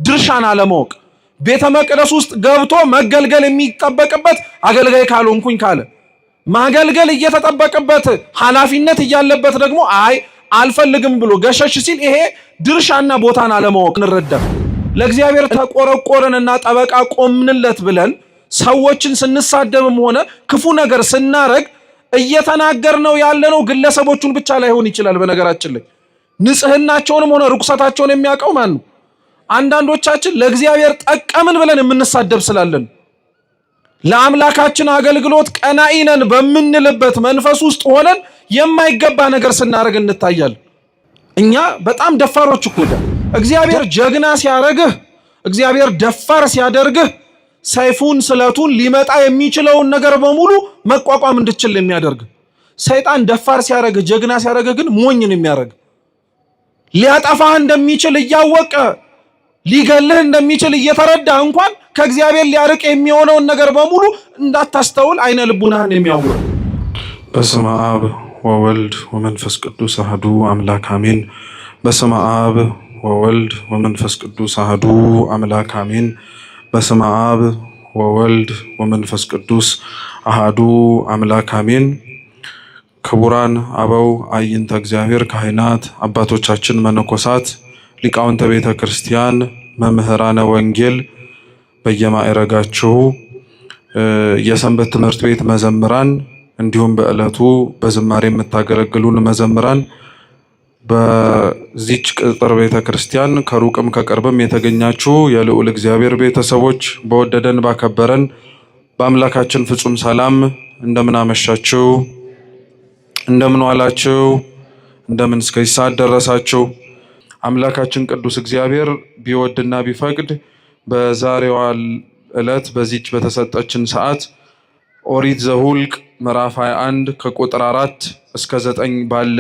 ድርሻን አለማወቅ ቤተ መቅደስ ውስጥ ገብቶ መገልገል የሚጠበቅበት አገልጋይ ካልሆንኩኝ ካለ ማገልገል እየተጠበቀበት ኃላፊነት እያለበት ደግሞ አይ አልፈልግም ብሎ ገሸሽ ሲል ይሄ ድርሻና ቦታን አለማወቅ እንረዳ። ለእግዚአብሔር ተቆረቆረንና ጠበቃ ቆምንለት ብለን ሰዎችን ስንሳደብም ሆነ ክፉ ነገር ስናረግ እየተናገርነው ያለነው ግለሰቦቹን ብቻ ላይሆን ይችላል። በነገራችን ላይ ንጽህናቸውንም ሆነ ርኩሰታቸውን የሚያውቀው ማን ነው? አንዳንዶቻችን ለእግዚአብሔር ጠቀምን ብለን የምንሳደብ ስላለን ለአምላካችን አገልግሎት ቀናኢ ነን በምንልበት መንፈስ ውስጥ ሆነን የማይገባ ነገር ስናረግ እንታያለን። እኛ በጣም ደፋሮች እኮ ነን። እግዚአብሔር ጀግና ሲያረግህ፣ እግዚአብሔር ደፋር ሲያደርግህ ሰይፉን ስለቱን ሊመጣ የሚችለውን ነገር በሙሉ መቋቋም እንድችል የሚያደርግ ሰይጣን ደፋር ሲያረግህ ጀግና ሲያረግህ ግን ሞኝን የሚያረግ ሊያጠፋህ እንደሚችል እያወቀ ሊገልህ እንደሚችል እየተረዳ እንኳን ከእግዚአብሔር ሊያርቅ የሚሆነውን ነገር በሙሉ እንዳታስተውል አይነ ልቡናህን የሚያውር። በስመ አብ ወወልድ ወመንፈስ ቅዱስ አሐዱ አምላክ አሜን። በስመ አብ ወወልድ ወመንፈስ ቅዱስ አሐዱ አምላክ አሜን። በስመ አብ ወወልድ ወመንፈስ ቅዱስ አሐዱ አምላክ አሜን። ክቡራን አበው አይንተ እግዚአብሔር ካህናት፣ አባቶቻችን መነኮሳት፣ ሊቃውንተ ቤተ ክርስቲያን፣ መምህራነ ወንጌል በየማዕረጋችሁ የሰንበት ትምህርት ቤት መዘምራን እንዲሁም በዕለቱ በዝማሬ የምታገለግሉን መዘምራን በዚች ቅጥር ቤተ ክርስቲያን ከሩቅም ከቅርብም የተገኛችሁ የልዑል እግዚአብሔር ቤተሰቦች በወደደን ባከበረን በአምላካችን ፍጹም ሰላም እንደምን አመሻችሁ፣ እንደምን ዋላችሁ፣ እንደምን እስከዚህ ሰዓት ደረሳችሁ። አምላካችን ቅዱስ እግዚአብሔር ቢወድና ቢፈቅድ በዛሬዋ ዕለት በዚች በተሰጠችን ሰዓት ኦሪት ዘኍልቍ ምዕራፍ 21 ከቁጥር 4 እስከ 9 ባለ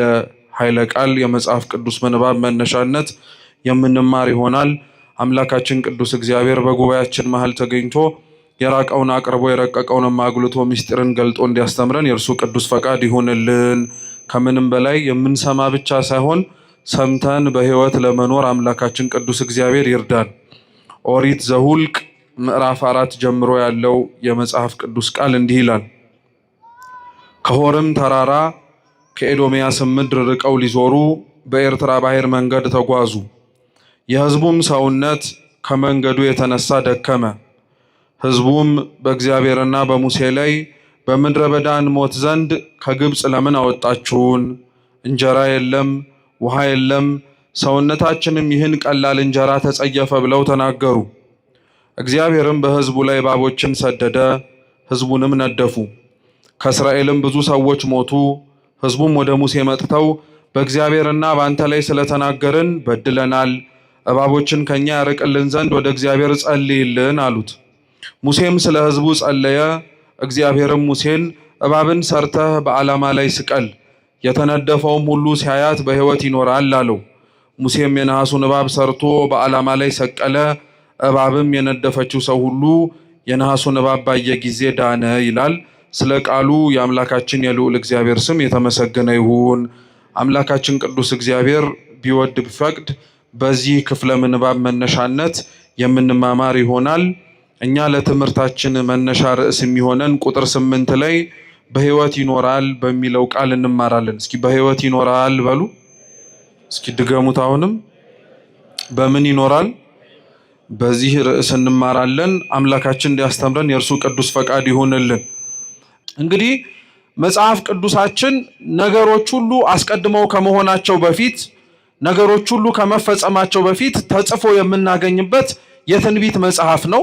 ኃይለ ቃል የመጽሐፍ ቅዱስ ምንባብ መነሻነት የምንማር ይሆናል። አምላካችን ቅዱስ እግዚአብሔር በጉባኤያችን መሃል ተገኝቶ የራቀውን አቅርቦ የረቀቀውን አጉልቶ ምስጢርን ገልጦ እንዲያስተምረን የእርሱ ቅዱስ ፈቃድ ይሁንልን። ከምንም በላይ የምንሰማ ብቻ ሳይሆን ሰምተን በሕይወት ለመኖር አምላካችን ቅዱስ እግዚአብሔር ይርዳን። ኦሪት ዘኍልቍ ምዕራፍ 4 ጀምሮ ያለው የመጽሐፍ ቅዱስ ቃል እንዲህ ይላል። ከሆርም ተራራ ከኤዶምያስም ምድር ርቀው ሊዞሩ በኤርትራ ባህር መንገድ ተጓዙ። የሕዝቡም ሰውነት ከመንገዱ የተነሳ ደከመ። ሕዝቡም በእግዚአብሔርና በሙሴ ላይ በምድረ በዳ እንሞት ዘንድ ከግብፅ ለምን አወጣችሁን? እንጀራ የለም፣ ውሃ የለም፣ ሰውነታችንም ይህን ቀላል እንጀራ ተጸየፈ ብለው ተናገሩ። እግዚአብሔርም በሕዝቡ ላይ እባቦችን ሰደደ፣ ሕዝቡንም ነደፉ። ከእስራኤልም ብዙ ሰዎች ሞቱ። ሕዝቡም ወደ ሙሴ መጥተው በእግዚአብሔርና በአንተ ላይ ስለተናገርን በድለናል፣ እባቦችን ከኛ ያርቅልን ዘንድ ወደ እግዚአብሔር ጸልይልን አሉት። ሙሴም ስለ ሕዝቡ ጸለየ። እግዚአብሔርም ሙሴን እባብን ሰርተህ በዓላማ ላይ ስቀል፣ የተነደፈውም ሁሉ ሲያያት በሕይወት ይኖራል አለው። ሙሴም የነሐሱን እባብ ሰርቶ በዓላማ ላይ ሰቀለ። እባብም የነደፈችው ሰው ሁሉ የነሐሱን እባብ ባየ ጊዜ ዳነ ይላል። ስለ ቃሉ የአምላካችን የልዑል እግዚአብሔር ስም የተመሰገነ ይሁን። አምላካችን ቅዱስ እግዚአብሔር ቢወድ ቢፈቅድ በዚህ ክፍለ ምንባብ መነሻነት የምንማማር ይሆናል። እኛ ለትምህርታችን መነሻ ርዕስ የሚሆነን ቁጥር 8 ላይ በሕይወት ይኖራል በሚለው ቃል እንማራለን። እስኪ በሕይወት ይኖራል በሉ። እስኪ ድገሙት። አሁንም በምን ይኖራል? በዚህ ርዕስ እንማራለን። አምላካችን እንዲያስተምረን የእርሱ ቅዱስ ፈቃድ ይሁንልን። እንግዲህ መጽሐፍ ቅዱሳችን ነገሮች ሁሉ አስቀድመው ከመሆናቸው በፊት፣ ነገሮች ሁሉ ከመፈጸማቸው በፊት ተጽፎ የምናገኝበት የትንቢት መጽሐፍ ነው።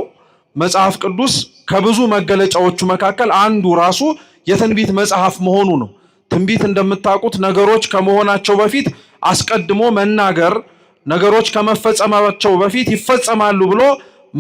መጽሐፍ ቅዱስ ከብዙ መገለጫዎቹ መካከል አንዱ ራሱ የትንቢት መጽሐፍ መሆኑ ነው። ትንቢት እንደምታውቁት ነገሮች ከመሆናቸው በፊት አስቀድሞ መናገር፣ ነገሮች ከመፈጸማቸው በፊት ይፈጸማሉ ብሎ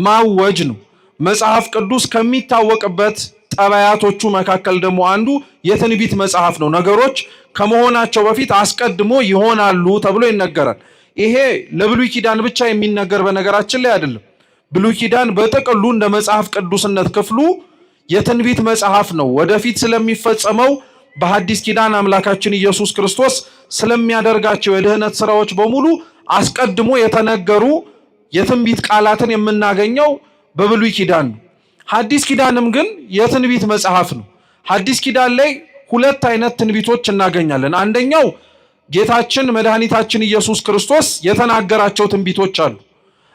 ማወጅ ነው። መጽሐፍ ቅዱስ ከሚታወቅበት ጠባያቶቹ መካከል ደግሞ አንዱ የትንቢት መጽሐፍ ነው። ነገሮች ከመሆናቸው በፊት አስቀድሞ ይሆናሉ ተብሎ ይነገራል። ይሄ ለብሉይ ኪዳን ብቻ የሚነገር በነገራችን ላይ አይደለም። ብሉይ ኪዳን በጥቅሉ እንደ መጽሐፍ ቅዱስነት ክፍሉ የትንቢት መጽሐፍ ነው። ወደፊት ስለሚፈጸመው በሐዲስ ኪዳን አምላካችን ኢየሱስ ክርስቶስ ስለሚያደርጋቸው የድህነት ስራዎች በሙሉ አስቀድሞ የተነገሩ የትንቢት ቃላትን የምናገኘው በብሉይ ኪዳን ነው። ሐዲስ ኪዳንም ግን የትንቢት መጽሐፍ ነው። ሐዲስ ኪዳን ላይ ሁለት አይነት ትንቢቶች እናገኛለን። አንደኛው ጌታችን መድኃኒታችን ኢየሱስ ክርስቶስ የተናገራቸው ትንቢቶች አሉ።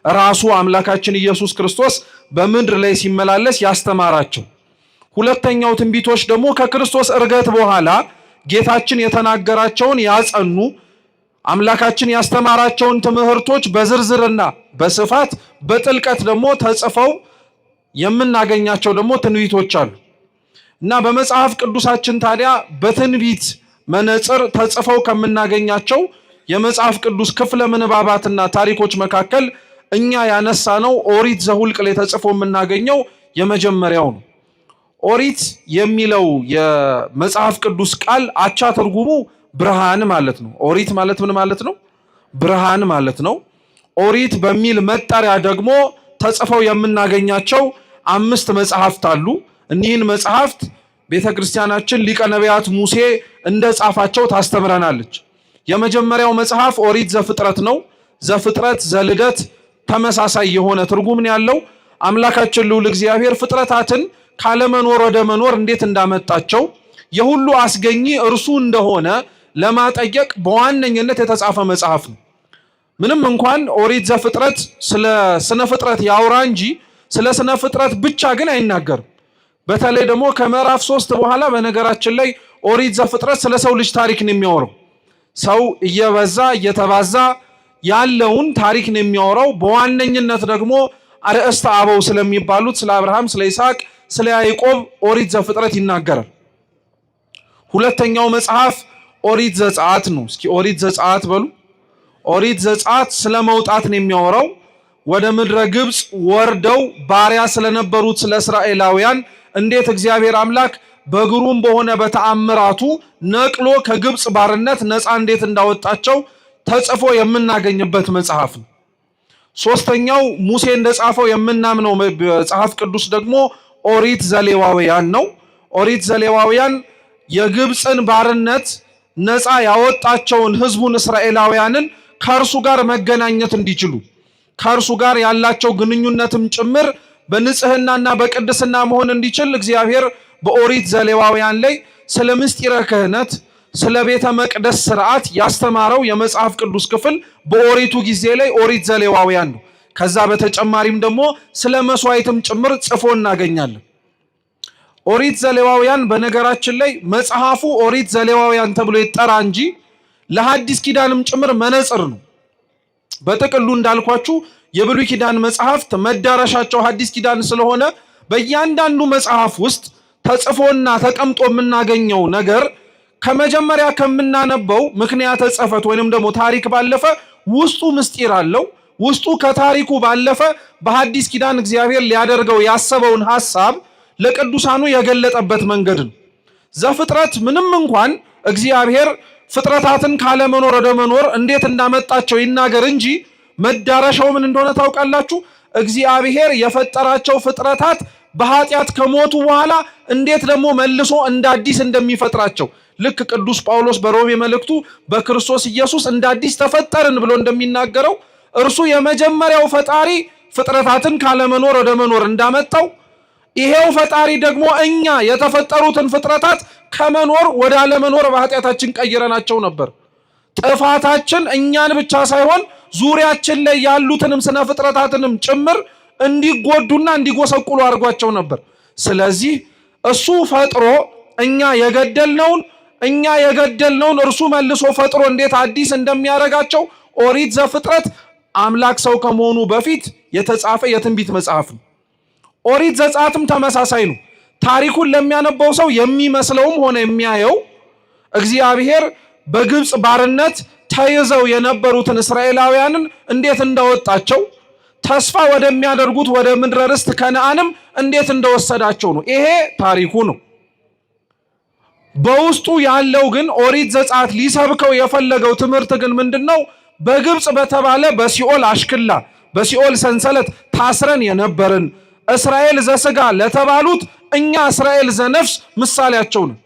ራሱ አምላካችን ኢየሱስ ክርስቶስ በምድር ላይ ሲመላለስ ያስተማራቸው። ሁለተኛው ትንቢቶች ደግሞ ከክርስቶስ ዕርገት በኋላ ጌታችን የተናገራቸውን ያጸኑ፣ አምላካችን ያስተማራቸውን ትምህርቶች በዝርዝርና በስፋት በጥልቀት ደግሞ ተጽፈው የምናገኛቸው ደግሞ ትንቢቶች አሉ እና በመጽሐፍ ቅዱሳችን ታዲያ በትንቢት መነጽር ተጽፈው ከምናገኛቸው የመጽሐፍ ቅዱስ ክፍለ ምንባባትና ታሪኮች መካከል እኛ ያነሳነው ኦሪት ዘኍልቍ ላይ ተጽፎ የምናገኘው የመጀመሪያው ነው። ኦሪት የሚለው የመጽሐፍ ቅዱስ ቃል አቻ ትርጉሙ ብርሃን ማለት ነው። ኦሪት ማለት ምን ማለት ነው? ብርሃን ማለት ነው። ኦሪት በሚል መጠሪያ ደግሞ ተጽፈው የምናገኛቸው 5 መጽሐፍት አሉ። እኒህን መጽሐፍት ቤተክርስቲያናችን ሊቀ ነቢያት ሙሴ እንደጻፋቸው ታስተምረናለች። የመጀመሪያው መጽሐፍ ኦሪት ዘፍጥረት ነው። ዘፍጥረት፣ ዘልደት ተመሳሳይ የሆነ ትርጉም ነው ያለው። አምላካችን ልዑል እግዚአብሔር ፍጥረታትን ካለመኖር ወደ መኖር እንዴት እንዳመጣቸው የሁሉ አስገኚ እርሱ እንደሆነ ለማጠየቅ በዋነኝነት የተጻፈ መጽሐፍ ነው። ምንም እንኳን ኦሪት ዘፍጥረት ስለ ስነ ፍጥረት ያውራ እንጂ ስለ ስነ ፍጥረት ብቻ ግን አይናገርም። በተለይ ደግሞ ከምዕራፍ 3 በኋላ በነገራችን ላይ ኦሪት ዘፍጥረት ስለ ሰው ልጅ ታሪክ ነው የሚያወራው። ሰው እየበዛ እየተባዛ ያለውን ታሪክ ነው የሚያወራው። በዋነኝነት ደግሞ አርእስተ አበው ስለሚባሉት ስለ አብርሃም፣ ስለ ይስሐቅ፣ ስለ ያዕቆብ ኦሪት ዘፍጥረት ይናገራል። ሁለተኛው መጽሐፍ ኦሪት ዘጸአት ነው። እስኪ ኦሪት ዘጸአት በሉ። ኦሪት ዘጸአት ስለ መውጣት ነው የሚያወራው። ወደ ምድረ ግብፅ ወርደው ባሪያ ስለነበሩት ስለ እስራኤላውያን እንዴት እግዚአብሔር አምላክ በግሩም በሆነ በተአምራቱ ነቅሎ ከግብፅ ባርነት ነፃ እንዴት እንዳወጣቸው ተጽፎ የምናገኝበት መጽሐፍ ነው። ሶስተኛው ሙሴ እንደጻፈው የምናምነው መጽሐፍ ቅዱስ ደግሞ ኦሪት ዘሌዋውያን ነው። ኦሪት ዘሌዋውያን የግብፅን ባርነት ነፃ ያወጣቸውን ህዝቡን እስራኤላውያንን ከእርሱ ጋር መገናኘት እንዲችሉ ከእርሱ ጋር ያላቸው ግንኙነትም ጭምር በንጽህናና በቅድስና መሆን እንዲችል እግዚአብሔር በኦሪት ዘሌዋውያን ላይ ስለ ምስጢረ ክህነት፣ ስለ ቤተ መቅደስ ስርዓት ያስተማረው የመጽሐፍ ቅዱስ ክፍል በኦሪቱ ጊዜ ላይ ኦሪት ዘሌዋውያን ነው። ከዛ በተጨማሪም ደግሞ ስለ መስዋዕትም ጭምር ጽፎ እናገኛለን። ኦሪት ዘሌዋውያን በነገራችን ላይ መጽሐፉ ኦሪት ዘሌዋውያን ተብሎ ይጠራ እንጂ ለሐዲስ ኪዳንም ጭምር መነጽር ነው። በጥቅሉ እንዳልኳችሁ የብሉይ ኪዳን መጽሐፍት መዳረሻቸው ሐዲስ ኪዳን ስለሆነ በእያንዳንዱ መጽሐፍ ውስጥ ተጽፎና ተቀምጦ የምናገኘው ነገር ከመጀመሪያ ከምናነበው ምክንያተ ጽሕፈት ወይንም ደግሞ ታሪክ ባለፈ ውስጡ ምስጢር አለው። ውስጡ ከታሪኩ ባለፈ በሐዲስ ኪዳን እግዚአብሔር ሊያደርገው ያሰበውን ሐሳብ ለቅዱሳኑ የገለጠበት መንገድ ነው። ዘፍጥረት ምንም እንኳን እግዚአብሔር ፍጥረታትን ካለመኖር ወደ መኖር እንዴት እንዳመጣቸው ይናገር እንጂ መዳረሻው ምን እንደሆነ ታውቃላችሁ? እግዚአብሔር የፈጠራቸው ፍጥረታት በኃጢአት ከሞቱ በኋላ እንዴት ደግሞ መልሶ እንደ አዲስ እንደሚፈጥራቸው ልክ ቅዱስ ጳውሎስ በሮሜ መልእክቱ በክርስቶስ ኢየሱስ እንደ አዲስ ተፈጠርን ብሎ እንደሚናገረው እርሱ የመጀመሪያው ፈጣሪ ፍጥረታትን ካለመኖር ወደ መኖር እንዳመጣው ይሄው ፈጣሪ ደግሞ እኛ የተፈጠሩትን ፍጥረታት ከመኖር ወደ አለመኖር በኃጢአታችን ቀይረናቸው ነበር። ጥፋታችን እኛን ብቻ ሳይሆን ዙሪያችን ላይ ያሉትንም ስነ ፍጥረታትንም ጭምር እንዲጎዱና እንዲጎሰቁሉ አድርጓቸው ነበር። ስለዚህ እሱ ፈጥሮ እኛ የገደልነውን እርሱ መልሶ ፈጥሮ እንዴት አዲስ እንደሚያደርጋቸው ኦሪት ዘፍጥረት አምላክ ሰው ከመሆኑ በፊት የተጻፈ የትንቢት መጽሐፍ ነው። ኦሪት ዘጸአትም ተመሳሳይ ነው። ታሪኩን ለሚያነበው ሰው የሚመስለውም ሆነ የሚያየው እግዚአብሔር በግብፅ ባርነት ተይዘው የነበሩትን እስራኤላውያንን እንዴት እንዳወጣቸው ተስፋ ወደሚያደርጉት ወደ ምድረ ርስት ከነዓንም እንዴት እንደወሰዳቸው ነው። ይሄ ታሪኩ ነው። በውስጡ ያለው ግን ኦሪት ዘጸአት ሊሰብከው የፈለገው ትምህርት ግን ምንድነው? በግብፅ በተባለ በሲኦል አሽክላ በሲኦል ሰንሰለት ታስረን የነበርን እስራኤል ዘስጋ ለተባሉት እኛ እስራኤል ዘነፍስ ምሳሌያቸው ነው።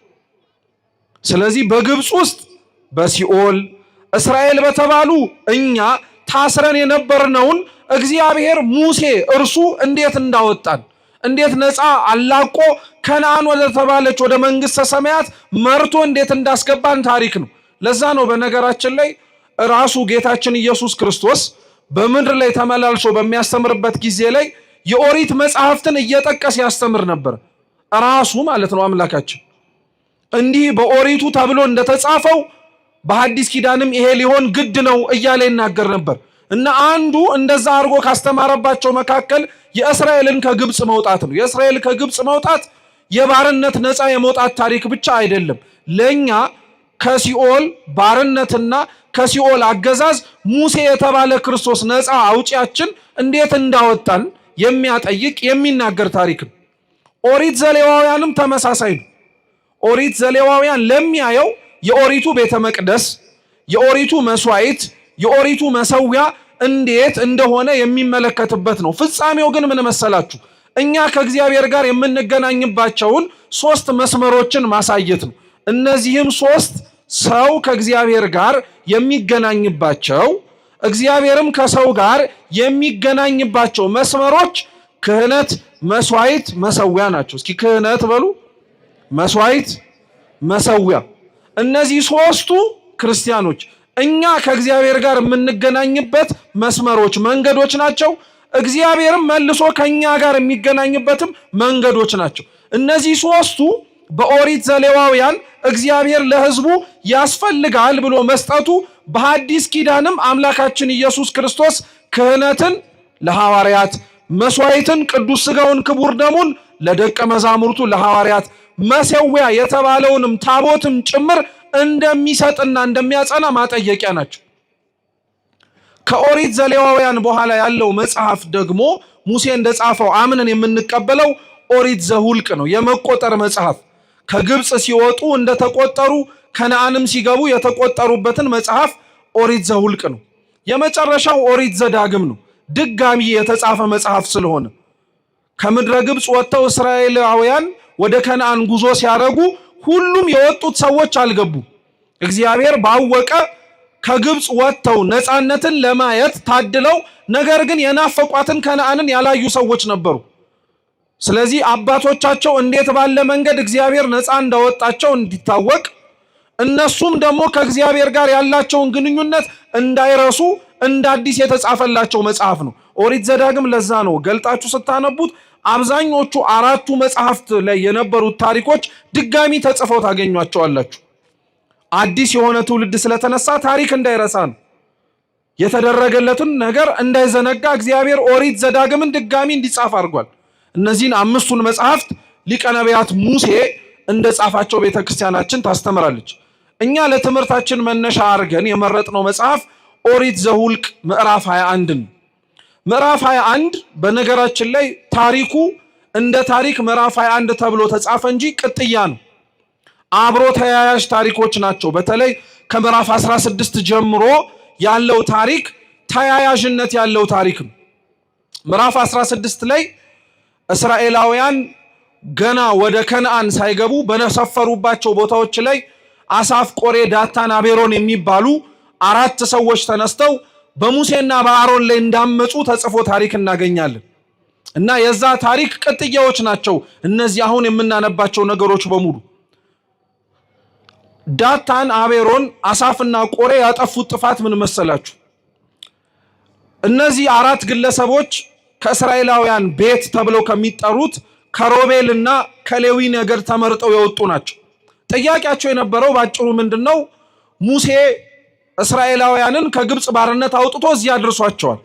ስለዚህ በግብፅ ውስጥ በሲኦል እስራኤል በተባሉ እኛ ታስረን የነበርነውን እግዚአብሔር ሙሴ እርሱ እንዴት እንዳወጣን እንዴት ነፃ አላቆ ከነዓን ወደ ተባለች ወደ መንግስተ ሰማያት መርቶ እንዴት እንዳስገባን ታሪክ ነው። ለዛ ነው በነገራችን ላይ ራሱ ጌታችን ኢየሱስ ክርስቶስ በምድር ላይ ተመላልሶ በሚያስተምርበት ጊዜ ላይ የኦሪት መጽሐፍትን እየጠቀሰ ያስተምር ነበር። ራሱ ማለት ነው አምላካችን እንዲህ በኦሪቱ ተብሎ እንደተጻፈው በሐዲስ ኪዳንም ይሄ ሊሆን ግድ ነው እያለ ይናገር ነበር። እና አንዱ እንደዛ አድርጎ ካስተማረባቸው መካከል የእስራኤልን ከግብጽ መውጣት ነው። የእስራኤል ከግብጽ መውጣት የባርነት ነፃ የመውጣት ታሪክ ብቻ አይደለም። ለኛ ከሲኦል ባርነትና ከሲኦል አገዛዝ ሙሴ የተባለ ክርስቶስ ነፃ አውጪያችን እንዴት እንዳወጣን የሚያጠይቅ የሚናገር ታሪክ ነው። ኦሪት ዘሌዋውያንም ተመሳሳይ ነው። ኦሪት ዘሌዋውያን ለሚያየው የኦሪቱ ቤተ መቅደስ፣ የኦሪቱ መስዋዕት፣ የኦሪቱ መሰዊያ እንዴት እንደሆነ የሚመለከትበት ነው። ፍጻሜው ግን ምን መሰላችሁ? እኛ ከእግዚአብሔር ጋር የምንገናኝባቸውን 3 መስመሮችን ማሳየት ነው። እነዚህም 3 ሰው ከእግዚአብሔር ጋር የሚገናኝባቸው እግዚአብሔርም ከሰው ጋር የሚገናኝባቸው መስመሮች ክህነት፣ መስዋዕት፣ መሰዊያ ናቸው። እስኪ ክህነት በሉ፣ መስዋዕት፣ መሰዊያ። እነዚህ 3ቱ ክርስቲያኖች እኛ ከእግዚአብሔር ጋር የምንገናኝበት መስመሮች መንገዶች ናቸው። እግዚአብሔርም መልሶ ከኛ ጋር የሚገናኝበትም መንገዶች ናቸው። እነዚህ 3ቱ በኦሪት ዘሌዋውያን እግዚአብሔር ለሕዝቡ ያስፈልጋል ብሎ መስጠቱ፣ በሐዲስ ኪዳንም አምላካችን ኢየሱስ ክርስቶስ ክህነትን ለሐዋርያት፣ መስዋዕትን ቅዱስ ሥጋውን ክቡር ደሙን ለደቀ መዛሙርቱ ለሐዋርያት፣ መሰዊያ የተባለውንም ታቦትም ጭምር እንደሚሰጥና እንደሚያጸና ማጠየቂያ ናቸው። ከኦሪት ዘሌዋውያን በኋላ ያለው መጽሐፍ ደግሞ ሙሴ እንደጻፈው አምነን የምንቀበለው ኦሪት ዘሁልቅ ነው። የመቆጠር መጽሐፍ ከግብጽ ሲወጡ እንደተቆጠሩ ከነዓንም ሲገቡ የተቆጠሩበትን መጽሐፍ ኦሪት ዘሁልቅ ነው። የመጨረሻው ኦሪት ዘዳግም ነው። ድጋሚ የተጻፈ መጽሐፍ ስለሆነ ከምድረ ግብጽ ወጥተው እስራኤላውያን ወደ ከነዓን ጉዞ ሲያደርጉ ሁሉም የወጡት ሰዎች አልገቡ። እግዚአብሔር ባወቀ ከግብጽ ወጥተው ነፃነትን ለማየት ታድለው ነገር ግን የናፈቋትን ከነዓንን ያላዩ ሰዎች ነበሩ። ስለዚህ አባቶቻቸው እንዴት ባለ መንገድ እግዚአብሔር ነፃ እንዳወጣቸው እንዲታወቅ እነሱም ደግሞ ከእግዚአብሔር ጋር ያላቸውን ግንኙነት እንዳይረሱ እንደ አዲስ የተጻፈላቸው መጽሐፍ ነው ኦሪት ዘዳግም። ለዛ ነው ገልጣችሁ ስታነቡት አብዛኞቹ 4ቱ መጽሐፍት ላይ የነበሩት ታሪኮች ድጋሚ ተጽፈው ታገኟቸዋላችሁ። አዲስ የሆነ ትውልድ ስለተነሳ ታሪክ እንዳይረሳ ነው። የተደረገለትን ነገር እንዳይዘነጋ እግዚአብሔር ኦሪት ዘዳግምን ድጋሚ እንዲጻፍ አድርጓል። እነዚህን 5ቱን መጽሐፍት ሊቀ ነቢያት ሙሴ እንደጻፋቸው ቤተክርስቲያናችን ታስተምራለች። እኛ ለትምህርታችን መነሻ አድርገን የመረጥነው መጽሐፍ ኦሪት ዘሁልቅ ምዕራፍ 21 ምዕራፍ 21 በነገራችን ላይ ታሪኩ እንደ ታሪክ ምዕራፍ 21 ተብሎ ተጻፈ እንጂ ቅጥያ ነው። አብሮ ተያያዥ ታሪኮች ናቸው። በተለይ ከምዕራፍ 16 ጀምሮ ያለው ታሪክ ተያያዥነት ያለው ታሪክ ነው። ምዕራፍ 16 ላይ እስራኤላውያን ገና ወደ ከነዓን ሳይገቡ በሰፈሩባቸው ቦታዎች ላይ አሳፍ፣ ቆሬ፣ ዳታን፣ አቤሮን የሚባሉ 4 ሰዎች ተነስተው በሙሴና በአሮን ላይ እንዳመፁ ተጽፎ ታሪክ እናገኛለን። እና የዛ ታሪክ ቅጥያዎች ናቸው እነዚህ አሁን የምናነባቸው ነገሮች በሙሉ። ዳታን፣ አቤሮን፣ አሳፍና ቆሬ ያጠፉት ጥፋት ምን መሰላችሁ? እነዚህ 4 ግለሰቦች ከእስራኤላውያን ቤት ተብለው ከሚጠሩት ከሮቤልና ከሌዊ ነገድ ተመርጠው የወጡ ናቸው። ጥያቄያቸው የነበረው ባጭሩ ምንድነው? ሙሴ እስራኤላውያንን ከግብጽ ባርነት አውጥቶ እዚህ አድርሷቸዋል።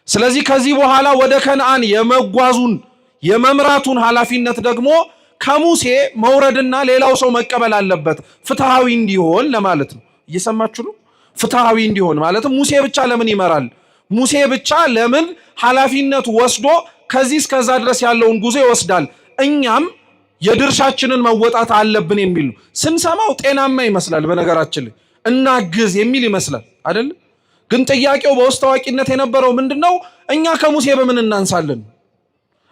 ስለዚህ ከዚህ በኋላ ወደ ከነዓን የመጓዙን የመምራቱን ኃላፊነት ደግሞ ከሙሴ መውረድና ሌላው ሰው መቀበል አለበት፣ ፍትሃዊ እንዲሆን ለማለት ነው። እየሰማችሁ ነው? ፍትሃዊ እንዲሆን ማለት ሙሴ ብቻ ለምን ይመራል? ሙሴ ብቻ ለምን ኃላፊነት ወስዶ ከዚህ እስከዛ ድረስ ያለውን ጉዞ ይወስዳል? እኛም የድርሻችንን መወጣት አለብን የሚል ነው። ስንሰማው ጤናማ ይመስላል። በነገራችን ላይ እናግዝ የሚል ይመስላል አይደል? ግን ጥያቄው በውስጥ ታዋቂነት የነበረው ምንድነው? እኛ ከሙሴ በምን እናንሳለን?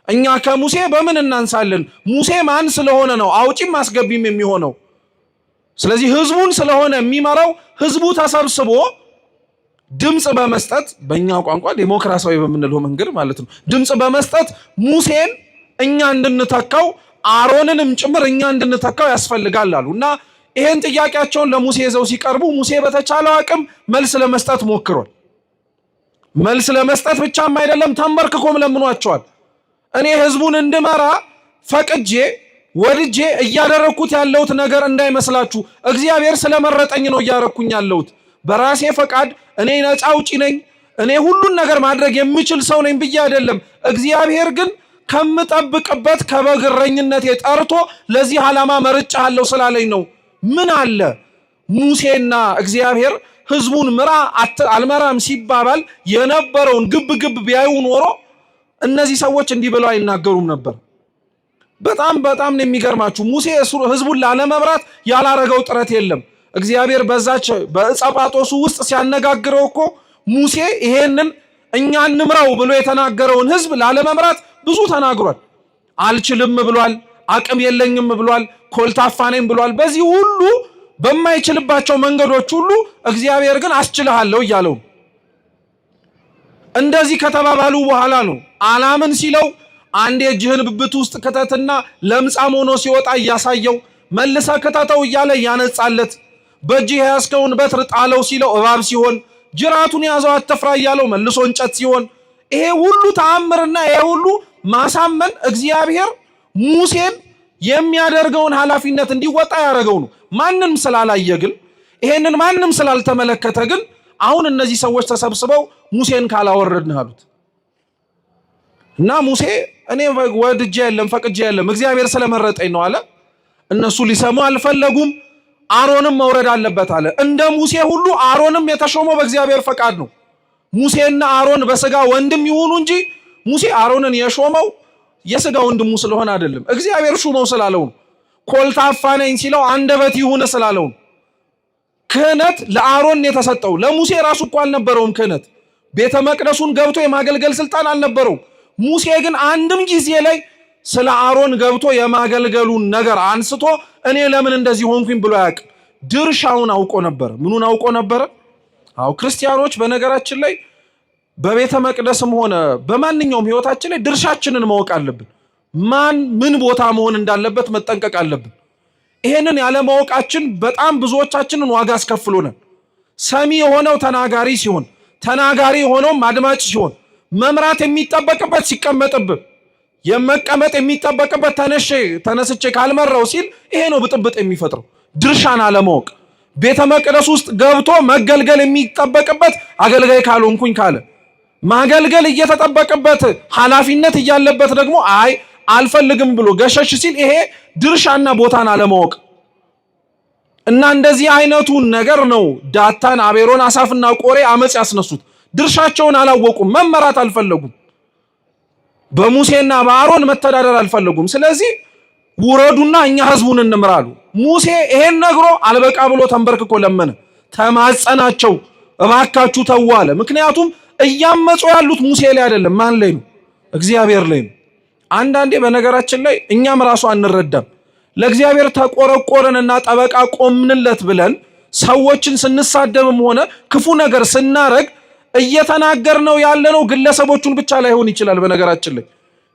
እኛ ከሙሴ በምን እናንሳለን? ሙሴ ማን ስለሆነ ነው አውጪም አስገቢም የሚሆነው? ስለዚህ ህዝቡን ስለሆነ የሚመራው ህዝቡ ተሰብስቦ ድምጽ በመስጠት በእኛ ቋንቋ ዲሞክራሲያዊ በምንለው መንገድ ማለት ነው ድምጽ በመስጠት ሙሴን እኛ እንድንተካው አሮንንም ጭምር እኛ እንድንተካው ያስፈልጋል አሉና ይሄን ጥያቄያቸውን ለሙሴ ይዘው ሲቀርቡ ሙሴ በተቻለው አቅም መልስ ለመስጠት ሞክሯል። መልስ ለመስጠት ብቻም አይደለም ተንበርክኮም ለምኗቸዋል። እኔ ህዝቡን እንድመራ ፈቅጄ ወድጄ እያደረኩት ያለውት ነገር እንዳይመስላችሁ እግዚአብሔር ስለመረጠኝ ነው እያደረኩኝ ያለውት በራሴ ፈቃድ እኔ ነፃ አውጪ ነኝ እኔ ሁሉን ነገር ማድረግ የምችል ሰው ነኝ ብዬ አይደለም። እግዚአብሔር ግን ከምጠብቅበት ከበግረኝነቴ ጠርቶ ለዚህ ዓላማ መርጫለሁ ስላለኝ ነው። ምን አለ ሙሴና እግዚአብሔር ህዝቡን ምራ አልመራም ሲባባል የነበረውን ግብ ቢያዩ ኖሮ እነዚህ ሰዎች እንዲህ ብለው አይናገሩም ነበር። በጣም ነው የሚገርማችሁ ሙሴ ህዝቡን ላለመብራት ያላረገው ጥረት የለም። እግዚአብሔር በዛች በዕፀጳጦሱ ውስጥ ሲያነጋግረው እኮ ሙሴ ይሄንን እኛ እንምራው ብሎ የተናገረውን ህዝብ ላለመምራት ብዙ ተናግሯል። አልችልም ብሏል፣ አቅም የለኝም ብሏል፣ ኮልታፋ ነኝ ብሏል። በዚህ ሁሉ በማይችልባቸው መንገዶች ሁሉ እግዚአብሔር ግን አስችልሃለሁ እያለው እንደዚህ ከተባባሉ በኋላ ነው አላምን ሲለው አንድ እጅህን ብብት ውስጥ ከተትና ለምጻም ሆኖ ሲወጣ እያሳየው መልሰ ከተተው እያለ ያነጻለት በእጅህ ያስከውን በትር ጣለው ሲለው እባብ ሲሆን ጅራቱን ያዘው አትፍራ እያለው መልሶ እንጨት ሲሆን ይሄ ሁሉ ተአምርና ይሄ ሁሉ ማሳመን እግዚአብሔር ሙሴን የሚያደርገውን ኃላፊነት እንዲወጣ ያደረገው ነው። ማንንም ስላላየ ግን ይሄንን ማንንም ስላልተመለከተ ግን አሁን እነዚህ ሰዎች ተሰብስበው ሙሴን ካላወረድን አሉት እና ሙሴ እኔ ወድጄ የለም ፈቅጄ የለም እግዚአብሔር ስለመረጠኝ ነው አለ። እነሱ ሊሰሙ አልፈለጉም። አሮንም መውረድ አለበት አለ። እንደ ሙሴ ሁሉ አሮንም የተሾመው በእግዚአብሔር ፈቃድ ነው። ሙሴና አሮን በስጋ ወንድም ይሁኑ እንጂ ሙሴ አሮንን የሾመው የስጋ ወንድሙ ስለሆነ አይደለም። እግዚአብሔር ሹመው ስላለው ነው። ኮልታፋ ነኝ ሲለው አንደበት ይሁን ስላለው ነው። ክህነት ለአሮን የተሰጠው ለሙሴ ራሱ እኮ አልነበረውም። ክህነት ቤተ መቅደሱን ገብቶ የማገልገል ስልጣን አልነበረውም። ሙሴ ግን አንድም ጊዜ ላይ ስለ አሮን ገብቶ የማገልገሉን ነገር አንስቶ እኔ ለምን እንደዚህ ሆንኩኝ ብሎ ያቅ ድርሻውን አውቆ ነበር። ምኑን አውቆ ነበር? አው ክርስቲያኖች በነገራችን ላይ በቤተ መቅደስም ሆነ በማንኛውም ህይወታችን ላይ ድርሻችንን ማወቅ አለብን። ማን ምን ቦታ መሆን እንዳለበት መጠንቀቅ አለብን። ይሄንን ያለ ማወቃችን በጣም ብዙዎቻችንን ዋጋ አስከፍሎናል። ሰሚ የሆነው ተናጋሪ ሲሆን፣ ተናጋሪ የሆነው አድማጭ ሲሆን፣ መምራት የሚጠበቅበት ሲቀመጥብን፣ የመቀመጥ የሚጠበቅበት ተነስቼ ካልመራው ሲል ይሄ ነው ብጥብጥ የሚፈጥረው። ድርሻን አለማወቅ። ቤተ መቅደስ ውስጥ ገብቶ መገልገል የሚጠበቅበት አገልጋይ ካልሆንኩኝ ካለ ማገልገል እየተጠበቅበት ኃላፊነት እያለበት ደግሞ አይ አልፈልግም ብሎ ገሸሽ ሲል ይሄ ድርሻና ቦታን አለማወቅ እና እንደዚህ አይነቱን ነገር ነው ዳታን፣ አቤሮን፣ አሳፍና ቆሬ አመጽ ያስነሱት። ድርሻቸውን አላወቁም፣ መመራት አልፈለጉም፣ በሙሴና በአሮን መተዳደር አልፈለጉም። ስለዚህ ውረዱና እኛ ህዝቡን እንምራሉ። ሙሴ ይሄን ነግሮ አልበቃ ብሎ ተንበርክኮ ለመነ፣ ተማጸናቸው፣ እባካችሁ ተው አለ። ምክንያቱም እያመጹ ያሉት ሙሴ ላይ አይደለም፣ ማን ላይ ነው? እግዚአብሔር ላይ ነው። አንዳንዴ በነገራችን ላይ እኛም ራሱ አንረዳም። ለእግዚአብሔር ተቆረቆረንና ጠበቃ ቆምንለት ብለን ሰዎችን ስንሳደብም ሆነ ክፉ ነገር ስናረግ እየተናገርነው ያለነው ግለሰቦቹን ብቻ ላይሆን ይችላል። በነገራችን ላይ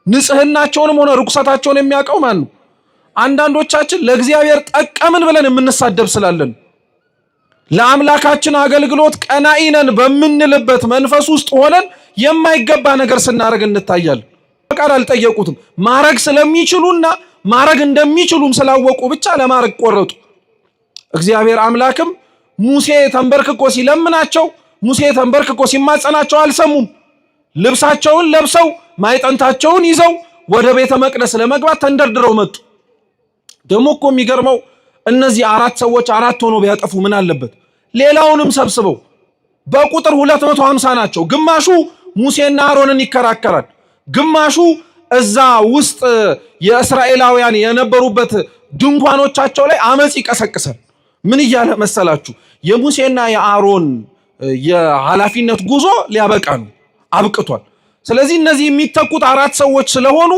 ንጽህናቸውንም ሆነ ርኩሰታቸውን የሚያውቀው ማን ነው? አንዳንዶቻችን ለእግዚአብሔር ጠቀምን ብለን የምንሳደብ ስላለን ለአምላካችን አገልግሎት ቀናኢ ነን በምንልበት መንፈስ ውስጥ ሆነን የማይገባ ነገር ስናረግ እንታያለን። ፈቃድ አልጠየቁትም። ማረግ ስለሚችሉና ማረግ እንደሚችሉም ስላወቁ ብቻ ለማረግ ቆረጡ። እግዚአብሔር አምላክም ሙሴ ተንበርክኮ ሲለምናቸው፣ ሙሴ ተንበርክኮ ሲማጸናቸው አልሰሙም። ልብሳቸውን ለብሰው ማይጠንታቸውን ይዘው ወደ ቤተ መቅደስ ለመግባት ተንደርድረው መጡ። ደግሞ እኮ የሚገርመው እነዚህ አራት ሰዎች አራት ሆኖ ቢያጠፉ ምን አለበት? ሌላውንም ሰብስበው በቁጥር 250 ናቸው። ግማሹ ሙሴና አሮንን ይከራከራል፣ ግማሹ እዛ ውስጥ የእስራኤላውያን የነበሩበት ድንኳኖቻቸው ላይ አመጽ ይቀሰቅሳል። ምን እያለ መሰላችሁ? የሙሴና የአሮን የኃላፊነት ጉዞ ሊያበቃ ነው፣ አብቅቷል። ስለዚህ እነዚህ የሚተኩት አራት ሰዎች ስለሆኑ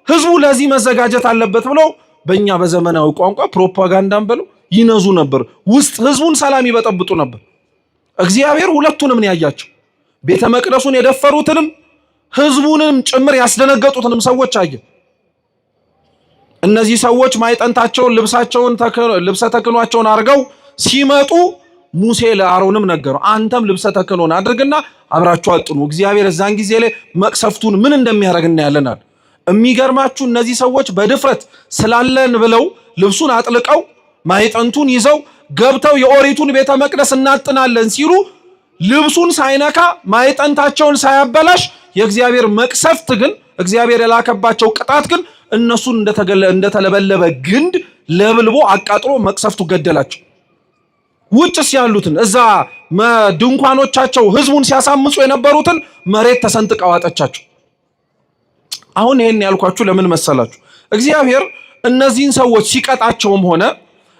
ህዝቡ ለዚህ መዘጋጀት አለበት ብለው በእኛ በዘመናዊ ቋንቋ ፕሮፓጋንዳን ብለው ይነዙ ነበር። ውስጥ ህዝቡን ሰላም ይበጠብጡ ነበር። እግዚአብሔር ሁለቱንም ነው ያያቸው። ቤተ መቅደሱን የደፈሩትንም ህዝቡንም ጭምር ያስደነገጡትንም ሰዎች አየ። እነዚህ ሰዎች ማይጠንታቸውን ልብሰ ተክህኗቸውን አድርገው ሲመጡ ሙሴ ለአሮንም ነገረው፣ አንተም ልብሰ ተክህኖን አድርግና አብራችሁ አጥኑ፣ እግዚአብሔር እዛን ጊዜ ላይ መቅሰፍቱን ምን እንደሚያደርግ እናያለናል። የሚገርማችሁ እነዚህ ሰዎች በድፍረት ስላለን ብለው ልብሱን አጥልቀው ማይጠንቱን ይዘው ገብተው የኦሪቱን ቤተ መቅደስ እናጥናለን ሲሉ ልብሱን ሳይነካ ማይጠንታቸውን ሳያበላሽ የእግዚአብሔር መቅሰፍት ግን እግዚአብሔር የላከባቸው ቅጣት ግን እነሱን እንደተለበለበ ግንድ ለብልቦ አቃጥሎ መቅሰፍቱ ገደላቸው። ውጭስ ያሉትን እዛ ድንኳኖቻቸው ህዝቡን ሲያሳምጹ የነበሩትን መሬት ተሰንጥቀ ዋጠቻቸው። አሁን ይሄን ያልኳችሁ ለምን መሰላችሁ? እግዚአብሔር እነዚህን ሰዎች ሲቀጣቸውም ሆነ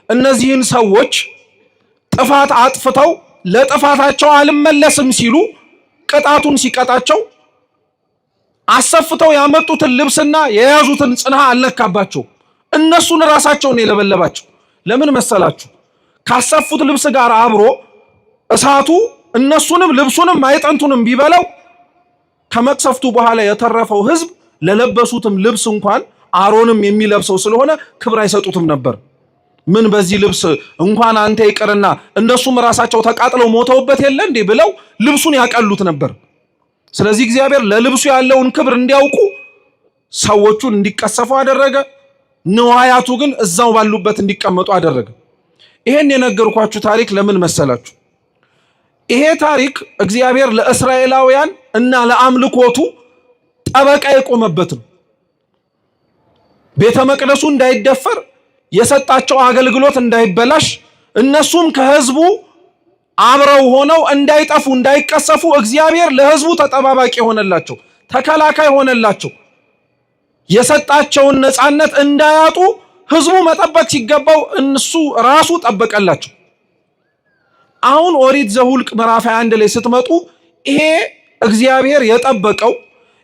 እነዚህን ሰዎች ጥፋት አጥፍተው ለጥፋታቸው አልመለስም ሲሉ ቅጣቱን ሲቀጣቸው አሰፍተው ያመጡትን ልብስና የያዙትን ጽንሃ አልነካባቸው። እነሱን ራሳቸውን የለበለባቸው። ለምን መሰላችሁ? ካሰፉት ልብስ ጋር አብሮ እሳቱ እነሱንም ልብሱንም ማይጠንቱንም ቢበላው ከመቅሰፍቱ በኋላ የተረፈው ህዝብ ለለበሱትም ልብስ እንኳን አሮንም የሚለብሰው ስለሆነ ክብር አይሰጡትም ነበር። ምን በዚህ ልብስ እንኳን አንተ ይቅርና እነሱም ራሳቸው ተቃጥለው ሞተውበት የለ እንዴ ብለው ልብሱን ያቀሉት ነበር። ስለዚህ እግዚአብሔር ለልብሱ ያለውን ክብር እንዲያውቁ ሰዎቹን እንዲቀሰፉ አደረገ። ንዋያቱ ግን እዛው ባሉበት እንዲቀመጡ አደረገ። ይሄን የነገርኳችሁ ታሪክ ለምን መሰላችሁ? ይሄ ታሪክ እግዚአብሔር ለእስራኤላውያን እና ለአምልኮቱ ጠበቃ የቆመበት ነው። ቤተ መቅደሱ እንዳይደፈር፣ የሰጣቸው አገልግሎት እንዳይበላሽ፣ እነሱም ከህዝቡ አብረው ሆነው እንዳይጠፉ እንዳይቀሰፉ እግዚአብሔር ለህዝቡ ተጠባባቂ ሆነላቸው፣ ተከላካይ ሆነላቸው። የሰጣቸውን ነፃነት እንዳያጡ ህዝቡ መጠበቅ ሲገባው እነሱ ራሱ ጠበቀላቸው። አሁን ኦሪት ዘኍልቍ ምዕራፍ 21 ላይ ስትመጡ ይሄ እግዚአብሔር የጠበቀው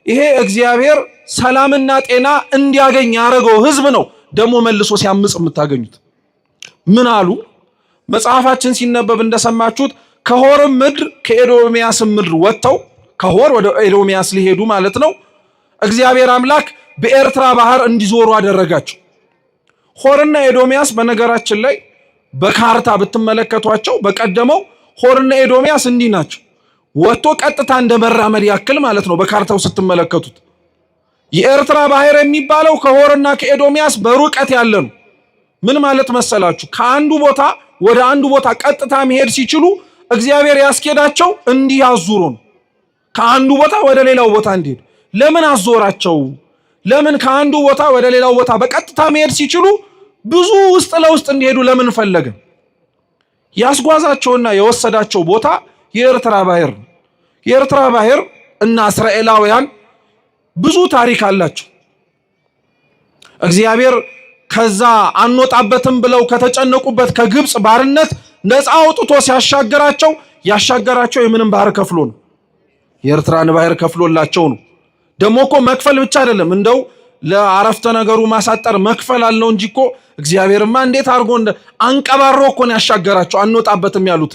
ይሄ እግዚአብሔር ሰላምና ጤና እንዲያገኝ ያደረገው ህዝብ ነው ደግሞ መልሶ ሲያምጽ የምታገኙት። ምን አሉ? መጽሐፋችን ሲነበብ እንደሰማችሁት ከሆርም ምድር ከኤዶሚያስም ምድር ወጥተው ከሆር ወደ ኤዶሚያስ ሊሄዱ ማለት ነው። እግዚአብሔር አምላክ በኤርትራ ባህር እንዲዞሩ አደረጋቸው። ሆርና ኤዶሚያስ በነገራችን ላይ በካርታ ብትመለከቷቸው በቀደመው ሆርና ኤዶሚያስ እንዲህ ናቸው። ወጥቶ ቀጥታ እንደ መራመድ ያክል ማለት ነው በካርታው ስትመለከቱት። የኤርትራ ባህር የሚባለው ከሆርና ከኤዶሚያስ በሩቀት ያለ ነው። ምን ማለት መሰላችሁ? ከአንዱ ቦታ ወደ አንዱ ቦታ ቀጥታ መሄድ ሲችሉ እግዚአብሔር ያስኬዳቸው እንዲህ አዙሮ ነው። ከአንዱ ቦታ ወደ ሌላው ቦታ እንዲሄድ ለምን አዞራቸው? ለምን ከአንዱ ቦታ ወደ ሌላው ቦታ በቀጥታ መሄድ ሲችሉ ብዙ ውስጥ ለውስጥ እንዲሄዱ ለምን ፈለገ? ያስጓዛቸውና የወሰዳቸው ቦታ የኤርትራ ባህር ነው። የኤርትራ ባህር እና እስራኤላውያን ብዙ ታሪክ አላቸው። እግዚአብሔር ከዛ አንወጣበትም ብለው ከተጨነቁበት ከግብፅ ባርነት ነፃ አውጥቶ ያሻገራቸው የምንም ባህር ከፍሎ ነው። የኤርትራን ባህር ከፍሎላቸው ነው። ደግሞ እኮ መክፈል ብቻ አይደለም፣ እንደው ለአረፍተ ነገሩ ማሳጠር መክፈል አለው እንጂ እኮ እግዚአብሔርማ እንዴት አድርጎ አንቀባሮ እኮ ነው ያሻገራቸው። አንወጣበትም ያሉት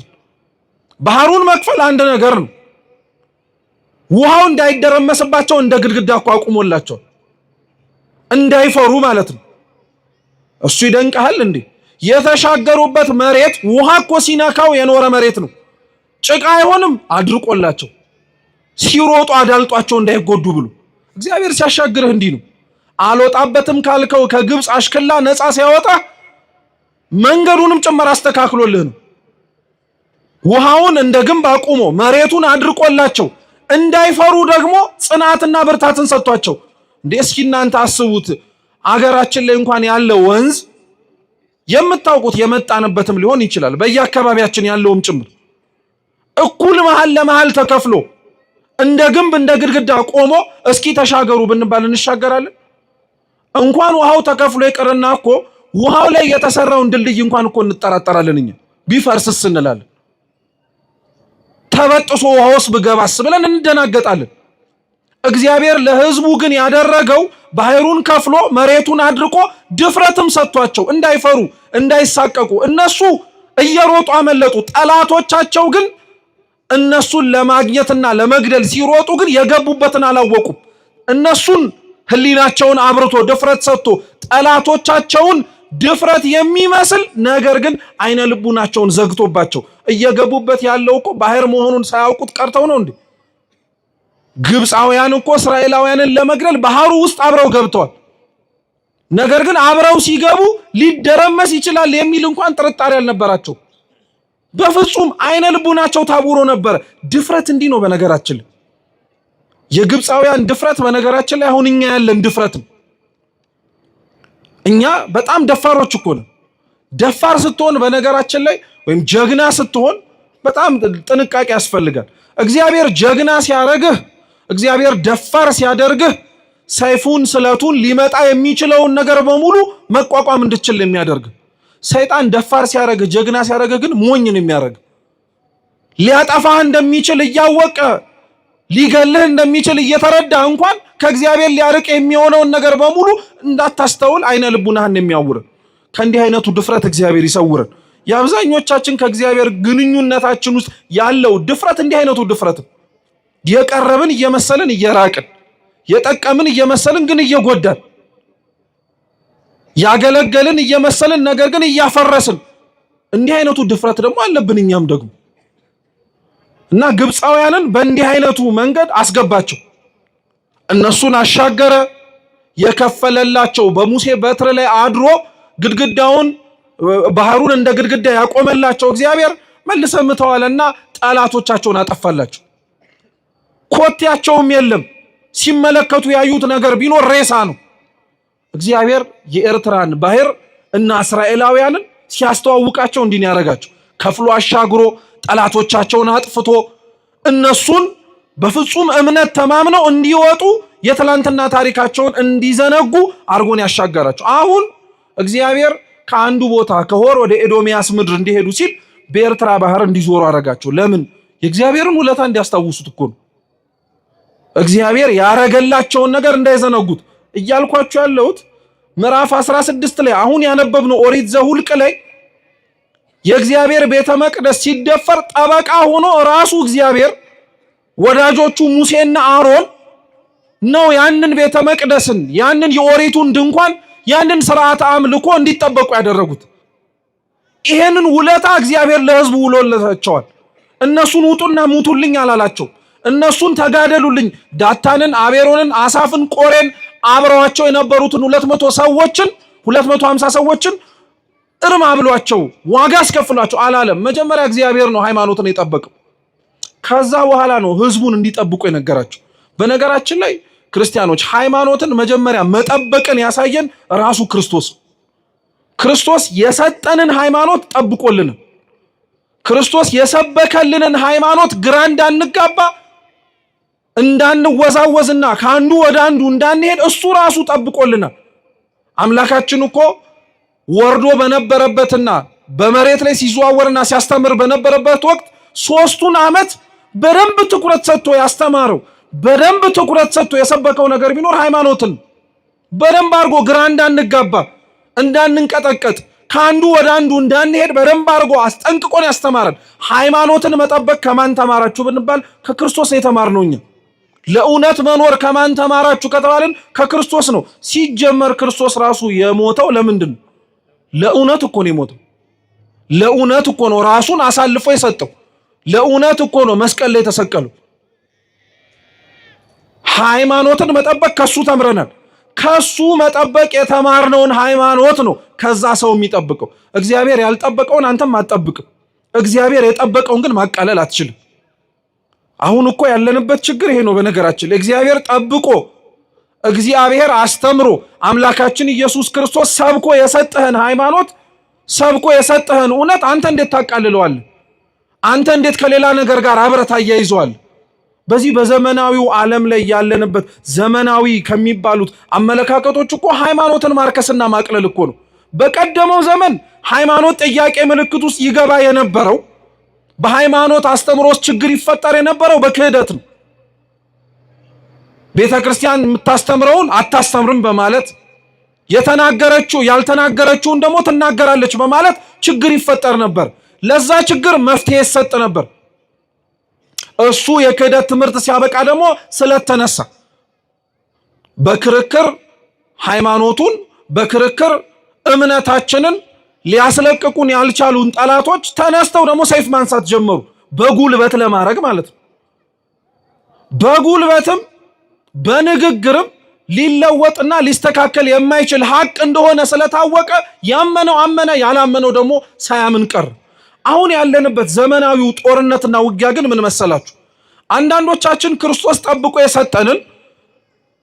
ባህሩን መክፈል አንድ ነገር ነው። ውሃው እንዳይደረመስባቸው እንደ ግድግዳ እኮ አቁሞላቸው እንዳይፈሩ ማለት ነው። እሱ ይደንቀሃል እንዴ? የተሻገሩበት መሬት ውሃ እኮ ሲነካው የኖረ መሬት ነው። ጭቃ አይሆንም አድርቆላቸው ሲሮጡ አዳልጧቸው እንዳይጎዱ ብሎ እግዚአብሔር ሲያሻግርህ እንዲህ ነው። አልወጣበትም ካልከው ከግብፅ አሽከላ ነፃ ሲያወጣ መንገዱንም ጭምር አስተካክሎልህ ነው። ውሃውን እንደ ግንብ አቁሞ መሬቱን አድርቆላቸው እንዳይፈሩ ደግሞ ጽናትና ብርታትን ሰጥቷቸው። እንዴ እስኪ እናንተ አስቡት፣ አገራችን ላይ እንኳን ያለው ወንዝ የምታውቁት የመጣንበትም ሊሆን ይችላል በየአካባቢያችን ያለውም ጭምር እኩል መሃል ለመሃል ተከፍሎ እንደ ግንብ እንደ ግድግዳ ቆሞ እስኪ ተሻገሩ ብንባል እንሻገራለን? እንኳን ውሃው ተከፍሎ ይቅርና እኮ ውሃው ላይ የተሰራውን ድልድይ እንኳን እኮ እንጠራጠራለን። እኛ ቢፈርስስ እንላለን። ተበጥሶ ውሃውስ ብገባስ ብለን እንደናገጣለን። እግዚአብሔር ለህዝቡ ግን ያደረገው ባህሩን ከፍሎ መሬቱን አድርቆ ድፍረትም ሰጥቷቸው እንዳይፈሩ እንዳይሳቀቁ እነሱ እየሮጡ አመለጡ። ጠላቶቻቸው ግን እነሱን ለማግኘትና ለመግደል ሲሮጡ ግን የገቡበትን አላወቁም። እነሱን ህሊናቸውን አብርቶ ድፍረት ሰጥቶ ጠላቶቻቸውን ድፍረት የሚመስል ነገር ግን አይነ ልቡናቸውን ዘግቶባቸው እየገቡበት ያለው እኮ ባህር መሆኑን ሳያውቁት ቀርተው ነው እንዴ? ግብፃውያን እኮ እስራኤላውያንን ለመግደል ባህሩ ውስጥ አብረው ገብተዋል። ነገር ግን አብረው ሲገቡ ሊደረመስ ይችላል የሚል እንኳን ጥርጣሬ አልነበራቸው። በፍጹም አይነ ልቡናቸው ታውሮ ነበር። ድፍረት እንዲህ ነው። በነገራችን ላይ የግብፃውያን ድፍረት በነገራችን ላይ አሁን እኛ ያለን ድፍረት ነው። እኛ በጣም ደፋሮች እኮ ነው። ደፋር ስትሆን በነገራችን ላይ ወይም ጀግና ስትሆን በጣም ጥንቃቄ ያስፈልጋል። እግዚአብሔር ጀግና ሲያረግህ፣ እግዚአብሔር ደፋር ሲያደርግህ ሰይፉን ስለቱን ሊመጣ የሚችለውን ነገር በሙሉ መቋቋም እንድትችል የሚያደርግ። ሰይጣን ደፋር ሲያረግህ፣ ጀግና ሲያረግህ ግን ሞኝ ነው የሚያረግ። ሊያጠፋህ እንደሚችል እያወቀ ሊገልህ እንደሚችል እየተረዳ እንኳን ከእግዚአብሔር ሊያርቅ የሚሆነውን ነገር በሙሉ እንዳታስተውል አይነ ልቡናህን የሚያውር። ከእንዲህ አይነቱ ድፍረት እግዚአብሔር ይሰውረን። የአብዛኞቻችን ከእግዚአብሔር ግንኙነታችን ውስጥ ያለው ድፍረት እንዲህ አይነቱ ድፍረት፣ የቀረብን እየመሰልን እየራቅን፣ የጠቀምን እየመሰልን ግን እየጎዳን፣ ያገለገልን እየመሰልን ነገር ግን እያፈረስን፣ እንዲህ አይነቱ ድፍረት ደግሞ አለብን እኛም ደግሞ እና ግብፃውያንን በእንዲህ አይነቱ መንገድ አስገባቸው። እነሱን አሻገረ። የከፈለላቸው በሙሴ በትር ላይ አድሮ ግድግዳውን ባህሩን እንደ ግድግዳ ያቆመላቸው እግዚአብሔር መልሰው ምተዋልና ጠላቶቻቸውን አጠፋላቸው። ኮቴያቸውም የለም። ሲመለከቱ ያዩት ነገር ቢኖር ሬሳ ነው። እግዚአብሔር የኤርትራን ባህር እና እስራኤላውያንን ሲያስተዋውቃቸው እንዲህ ያደረጋቸው ከፍሎ አሻግሮ ጠላቶቻቸውን አጥፍቶ እነሱን በፍጹም እምነት ተማምነው እንዲወጡ የትላንትና ታሪካቸውን እንዲዘነጉ አርጎን ያሻገራቸው። አሁን እግዚአብሔር ከአንዱ ቦታ ከሆር ወደ ኤዶሚያስ ምድር እንዲሄዱ ሲል በኤርትራ ባህር እንዲዞሩ አረጋቸው። ለምን? የእግዚአብሔርን ውለታ እንዲያስታውሱት እኮ ነው። እግዚአብሔር ያረገላቸውን ነገር እንዳይዘነጉት እያልኳቸው ያለሁት ምዕራፍ 16 ላይ አሁን ያነበብነው ኦሪት ዘሁልቅ ላይ የእግዚአብሔር ቤተ መቅደስ ሲደፈር ጠበቃ ሆኖ ራሱ እግዚአብሔር ወዳጆቹ ሙሴና አሮን ነው ያንን ቤተ መቅደስን ያንን የኦሪቱን ድንኳን ያንን ስርዓተ አምልኮ እንዲጠበቁ ያደረጉት። ይሄንን ውለታ እግዚአብሔር ለሕዝቡ ውሎላቸዋል። እነሱን ውጡና ሙቱልኝ አላላቸው። እነሱን ተጋደሉልኝ፣ ዳታንን፣ አቤሮንን፣ አሳፍን፣ ቆሬን አብረዋቸው የነበሩትን 200 ሰዎችን 250 ሰዎችን እርም አብሏቸው ዋጋ አስከፍሏቸው አላለም። መጀመሪያ እግዚአብሔር ነው ሃይማኖትን የጠበቀው። ከዛ በኋላ ነው ሕዝቡን እንዲጠብቁ የነገራቸው። በነገራችን ላይ ክርስቲያኖች ሃይማኖትን መጀመሪያ መጠበቅን ያሳየን ራሱ ክርስቶስ። ክርስቶስ የሰጠንን ሃይማኖት ጠብቆልን፣ ክርስቶስ የሰበከልንን ሃይማኖት ግራ እንዳንጋባ እንዳንወዛወዝና ከአንዱ ወደ አንዱ እንዳንሄድ እሱ ራሱ ጠብቆልናል። አምላካችን እኮ ወርዶ በነበረበትና በመሬት ላይ ሲዘዋወርና ሲያስተምር በነበረበት ወቅት 3 ዓመት በደንብ ትኩረት ሰጥቶ ያስተማረው በደንብ ትኩረት ሰጥቶ የሰበከው ነገር ቢኖር ሃይማኖትን በደንብ አድርጎ ግራ እንዳንጋባ እንዳንንቀጠቀጥ ከአንዱ ወደ አንዱ እንዳንሄድ በደንብ አድርጎ አስጠንቅቆን ያስተማረን። ሃይማኖትን መጠበቅ ከማን ተማራችሁ ብንባል ከክርስቶስ የተማርነው እኛ። ለእውነት መኖር ከማን ተማራችሁ ከተባልን ከክርስቶስ ነው። ሲጀመር ክርስቶስ ራሱ የሞተው ለምንድን ነው? ለእውነት እኮ ነው የሞተው። ለእውነት እኮ ነው ራሱን አሳልፎ የሰጠው። ለእውነት እኮ ነው መስቀል ላይ የተሰቀለው። ሃይማኖትን መጠበቅ ከሱ ተምረናል። ከሱ መጠበቅ የተማርነውን ሃይማኖት ነው ከዛ ሰው የሚጠብቀው። እግዚአብሔር ያልጠበቀውን አንተም አትጠብቅም። እግዚአብሔር የጠበቀውን ግን ማቃለል አትችልም። አሁን እኮ ያለንበት ችግር ይሄ ነው። በነገራችን ላይ እግዚአብሔር ጠብቆ እግዚአብሔር አስተምሮ አምላካችን ኢየሱስ ክርስቶስ ሰብኮ የሰጠህን ሃይማኖት ሰብኮ የሰጠህን እውነት አንተ እንዴት ታቃልለዋለህ? አንተ እንዴት ከሌላ ነገር ጋር አብረህ አያይዘዋለህ? በዚህ በዘመናዊው ዓለም ላይ ያለንበት ዘመናዊ ከሚባሉት አመለካከቶች እኮ ሃይማኖትን ማርከስና ማቅለል እኮ ነው። በቀደመው ዘመን ሃይማኖት ጥያቄ ምልክት ውስጥ ይገባ የነበረው በሃይማኖት አስተምሮስ ችግር ይፈጠር የነበረው በክህደት ነው። ቤተ ክርስቲያን የምታስተምረውን አታስተምርም በማለት የተናገረችው ያልተናገረችውን ደግሞ ትናገራለች በማለት ችግር ይፈጠር ነበር። ለዛ ችግር መፍትሄ ይሰጥ ነበር። እሱ የክህደት ትምህርት ሲያበቃ ደግሞ ስለተነሳ በክርክር ሃይማኖቱን በክርክር እምነታችንን ሊያስለቅቁን ያልቻሉን ጠላቶች ተነስተው ደግሞ ሰይፍ ማንሳት ጀመሩ። በጉልበት ለማድረግ ማለት ነው። በጉልበትም በንግግርም ሊለወጥና ሊስተካከል የማይችል ሐቅ እንደሆነ ስለታወቀ ያመነው አመነ፣ ያላመነው ደግሞ ሳያምን ቀር። አሁን ያለንበት ዘመናዊው ጦርነትና ውጊያ ግን ምን መሰላችሁ? አንዳንዶቻችን ክርስቶስ ጠብቆ የሰጠንን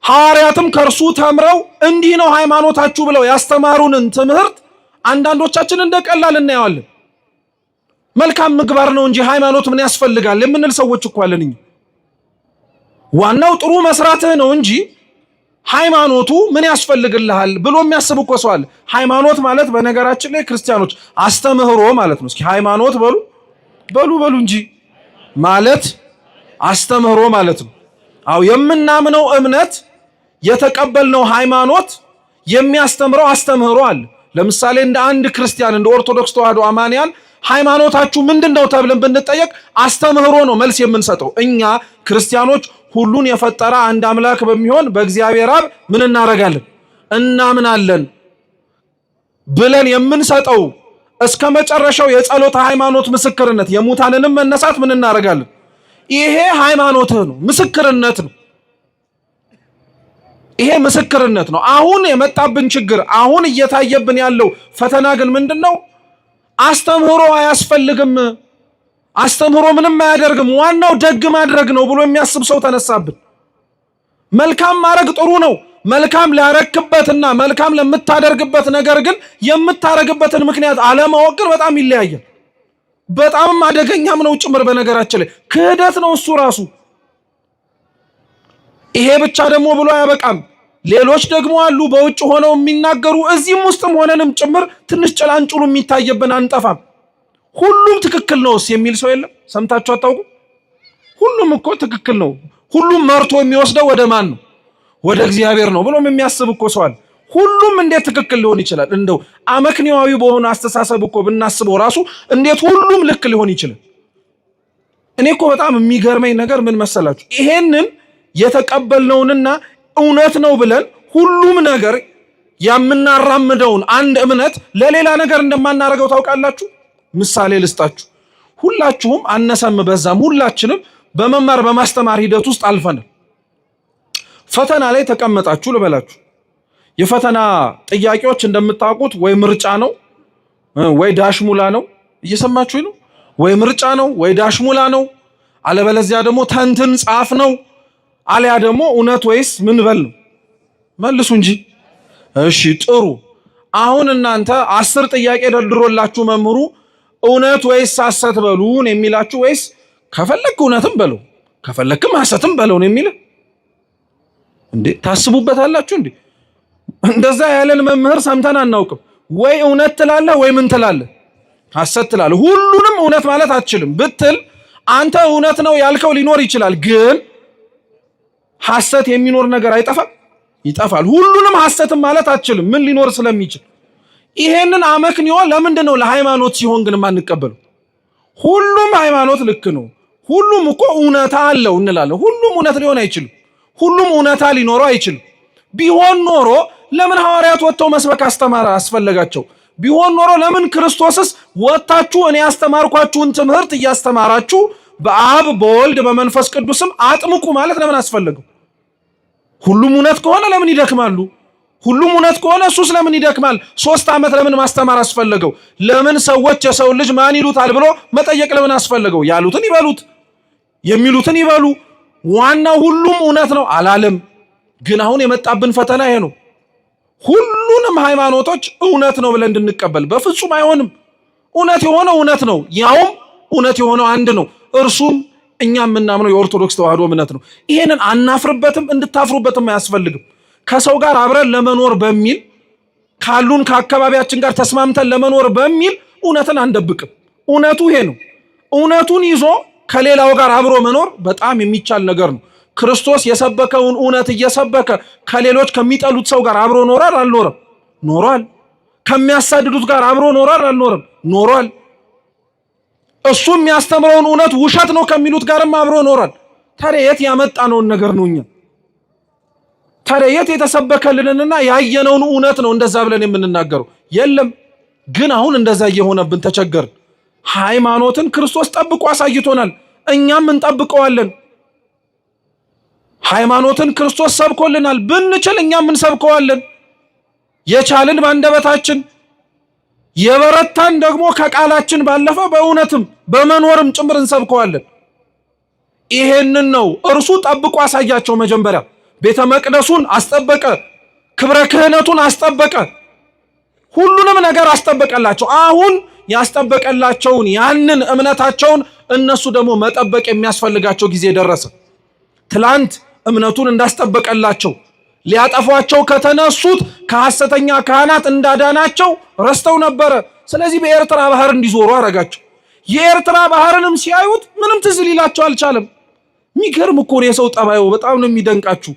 ሐዋርያትም ከርሱ ተምረው እንዲህ ነው ሃይማኖታችሁ ብለው ያስተማሩንን ትምህርት አንዳንዶቻችን እንደቀላል እናየዋለን። መልካም ምግባር ነው እንጂ ሃይማኖት ምን ያስፈልጋል የምንል ሰዎች እኮ አለን። ዋናው ጥሩ መስራትህ ነው እንጂ ሃይማኖቱ ምን ያስፈልግልሃል ብሎ የሚያስብ እኮ ሰው አለ። ሃይማኖት ማለት በነገራችን ላይ ክርስቲያኖች አስተምህሮ ማለት ነው። እስኪ ሃይማኖት በሉ እንጂ ማለት አስተምህሮ ማለት ነው። አው የምናምነው እምነት የተቀበልነው ሃይማኖት የሚያስተምረው አስተምህሮ አለ። ለምሳሌ እንደ አንድ ክርስቲያን እንደ ኦርቶዶክስ ተዋህዶ አማንያን ሃይማኖታችሁ ምንድነው ተብለን ብንጠየቅ አስተምህሮ ነው መልስ የምንሰጠው። እኛ ክርስቲያኖች ሁሉን የፈጠረ አንድ አምላክ በሚሆን በእግዚአብሔር አብ ምን እናረጋለን? እናምናለን ብለን የምንሰጠው እስከ መጨረሻው የጸሎት ሃይማኖት ምስክርነት የሙታንንም መነሳት ምን እናረጋለን? ይሄ ሃይማኖትህ ነው፣ ምስክርነት ነው። ይሄ ምስክርነት ነው። አሁን የመጣብን ችግር አሁን እየታየብን ያለው ፈተና ግን ምንድነው? አስተምህሮ አያስፈልግም፣ አስተምህሮ ምንም አያደርግም፣ ዋናው ደግ ማድረግ ነው ብሎ የሚያስብ ሰው ተነሳብን። መልካም ማድረግ ጥሩ ነው። መልካም ላረክበትና መልካም ለምታደርግበት ነገር ግን የምታረግበትን ምክንያት አለማወቅ ግን በጣም ይለያያል። በጣም አደገኛም ነው ጭምር። በነገራችን ላይ ክህደት ነው እሱ ራሱ። ይሄ ብቻ ደግሞ ብሎ አያበቃም። ሌሎች ደግሞ አሉ በውጭ ሆነው የሚናገሩ እዚህም ውስጥም ሆነንም ጭምር ትንሽ ጭላንጭሉ የሚታየብን አንጠፋም። ሁሉም ትክክል ነውስ የሚል ሰው የለም። ሰምታችሁ አታውቁ? ሁሉም እኮ ትክክል ነው፣ ሁሉም መርቶ የሚወስደው ወደ ማን ነው? ወደ እግዚአብሔር ነው ብሎም የሚያስብ እኮ ሰው አለ። ሁሉም እንዴት ትክክል ሊሆን ይችላል? እንደው አመክንያዊ በሆነ አስተሳሰብ እኮ ብናስበው ራሱ እንዴት ሁሉም ልክ ሊሆን ይችላል? እኔ እኮ በጣም የሚገርመኝ ነገር ምን መሰላችሁ? ይሄንን የተቀበልነውንና እውነት ነው ብለን ሁሉም ነገር የምናራምደውን አንድ እምነት ለሌላ ነገር እንደማናረገው ታውቃላችሁ? ምሳሌ ልስጣችሁ። ሁላችሁም አነሰም በዛም ሁላችንም በመማር በማስተማር ሂደት ውስጥ አልፈናል። ፈተና ላይ ተቀመጣችሁ ልበላችሁ። የፈተና ጥያቄዎች እንደምታውቁት ወይ ምርጫ ነው ወይ ዳሽሙላ ነው። እየሰማችሁኝ ነው? ወይ ምርጫ ነው ወይ ዳሽሙላ ነው። አለበለዚያ ደግሞ ተንትን ጻፍ ነው። አለያ ደግሞ እውነት ወይስ ምን በል ነው። መልሱ እንጂ። እሺ ጥሩ። አሁን እናንተ 10 ጥያቄ ደርድሮላችሁ መምህሩ እውነት ወይስ ሐሰት በሉን የሚላችሁ ወይስ ከፈለክ እውነትም በለው ከፈለክም ሐሰትም በለው ነው የሚል እንዴ? ታስቡበታላችሁ እንዴ? እንደዛ ያለን መምህር ሰምተን አናውቅም። ወይ እውነት ትላለህ ወይ ምን ትላለህ? ሐሰት ትላለህ። ሁሉንም እውነት ማለት አትችልም ብትል አንተ እውነት ነው ያልከው ሊኖር ይችላል፣ ግን ሐሰት የሚኖር ነገር አይጠፋም? ይጠፋል። ሁሉንም ሐሰትም ማለት አትችልም፣ ምን ሊኖር ስለሚችል። ይሄንን አመክንዮ ለምንድን ነው ለሃይማኖት ሲሆን ግን ማንቀበለው? ሁሉም ሃይማኖት ልክ ነው፣ ሁሉም እኮ እውነታ አለው እንላለን። ሁሉም እውነት ሊሆን አይችልም፣ ሁሉም እውነታ ሊኖረው አይችልም። ቢሆን ኖሮ ለምን ሐዋርያት ወጥተው መስበክ አስፈለጋቸው? ቢሆን ኖሮ ለምን ክርስቶስስ ወጣችሁ እኔ ያስተማርኳችሁን ትምህርት እያስተማራችሁ በአብ በወልድ በመንፈስ ቅዱስም አጥምቁ ማለት ለምን አስፈለገው? ሁሉም እውነት ከሆነ ለምን ይደክማሉ? ሁሉም እውነት ከሆነ እሱስ ለምን ይደክማል? 3 ዓመት ለምን ማስተማር አስፈለገው? ለምን ሰዎች የሰው ልጅ ማን ይሉታል ብሎ መጠየቅ ለምን አስፈለገው? ያሉትን ይበሉት፣ የሚሉትን ይበሉ፣ ዋናው ሁሉም እውነት ነው አላለም። ግን አሁን የመጣብን ፈተና ይሄ ነው። ሁሉንም ሃይማኖቶች እውነት ነው ብለን እንድንቀበል በፍጹም አይሆንም። እውነት የሆነው እውነት ነው፣ ያውም እውነት የሆነው አንድ ነው። እርሱም እኛ የምናምነው የኦርቶዶክስ ተዋህዶ እምነት ነው። ይሄንን አናፍርበትም፣ እንድታፍሩበትም አያስፈልግም። ከሰው ጋር አብረን ለመኖር በሚል ካሉን ከአካባቢያችን ጋር ተስማምተን ለመኖር በሚል እውነትን አንደብቅም። እውነቱ ይሄ ነው። እውነቱን ይዞ ከሌላው ጋር አብሮ መኖር በጣም የሚቻል ነገር ነው። ክርስቶስ የሰበከውን እውነት እየሰበከ ከሌሎች ከሚጠሉት ሰው ጋር አብሮ ኖሯል አልኖረም? ኖሯል። ከሚያሳድዱት ጋር አብሮ ኖሯል አልኖረም? ኖሯል። እሱ የሚያስተምረውን እውነት ውሸት ነው ከሚሉት ጋርም አብሮ ኖሯል። ታዲያ የት ያመጣነውን ነገር ነው? እኛ ታዲያ የት የተሰበከልንና ያየነውን እውነት ነው እንደዛ ብለን የምንናገረው? የለም። ግን አሁን እንደዛ እየሆነብን ተቸገርን። ሃይማኖትን ክርስቶስ ጠብቆ አሳይቶናል፣ እኛም እንጠብቀዋለን። ሃይማኖትን ክርስቶስ ሰብኮልናል፣ ብንችል እኛም እንሰብከዋለን። የቻልን ባንደበታችን፣ የበረታን ደግሞ ከቃላችን ባለፈ በእውነትም በመኖርም ጭምር እንሰብከዋለን። ይሄንን ነው እርሱ ጠብቆ አሳያቸው። መጀመሪያ ቤተ መቅደሱን አስጠበቀ፣ ክብረ ክህነቱን አስጠበቀ፣ ሁሉንም ነገር አስጠበቀላቸው። አሁን ያስጠበቀላቸውን ያንን እምነታቸውን እነሱ ደግሞ መጠበቅ የሚያስፈልጋቸው ጊዜ ደረሰ። ትላንት እምነቱን እንዳስጠበቀላቸው ሊያጠፏቸው ከተነሱት ከሐሰተኛ ካህናት እንዳዳናቸው ረስተው ነበረ። ስለዚህ በኤርትራ ባህር እንዲዞሩ አረጋቸው። የኤርትራ ባህርንም ሲያዩት ምንም ትዝ ሊላቸው አልቻለም። የሚገርም እኮ ነው የሰው ጠባዩ፣ በጣም ነው የሚደንቃችሁ።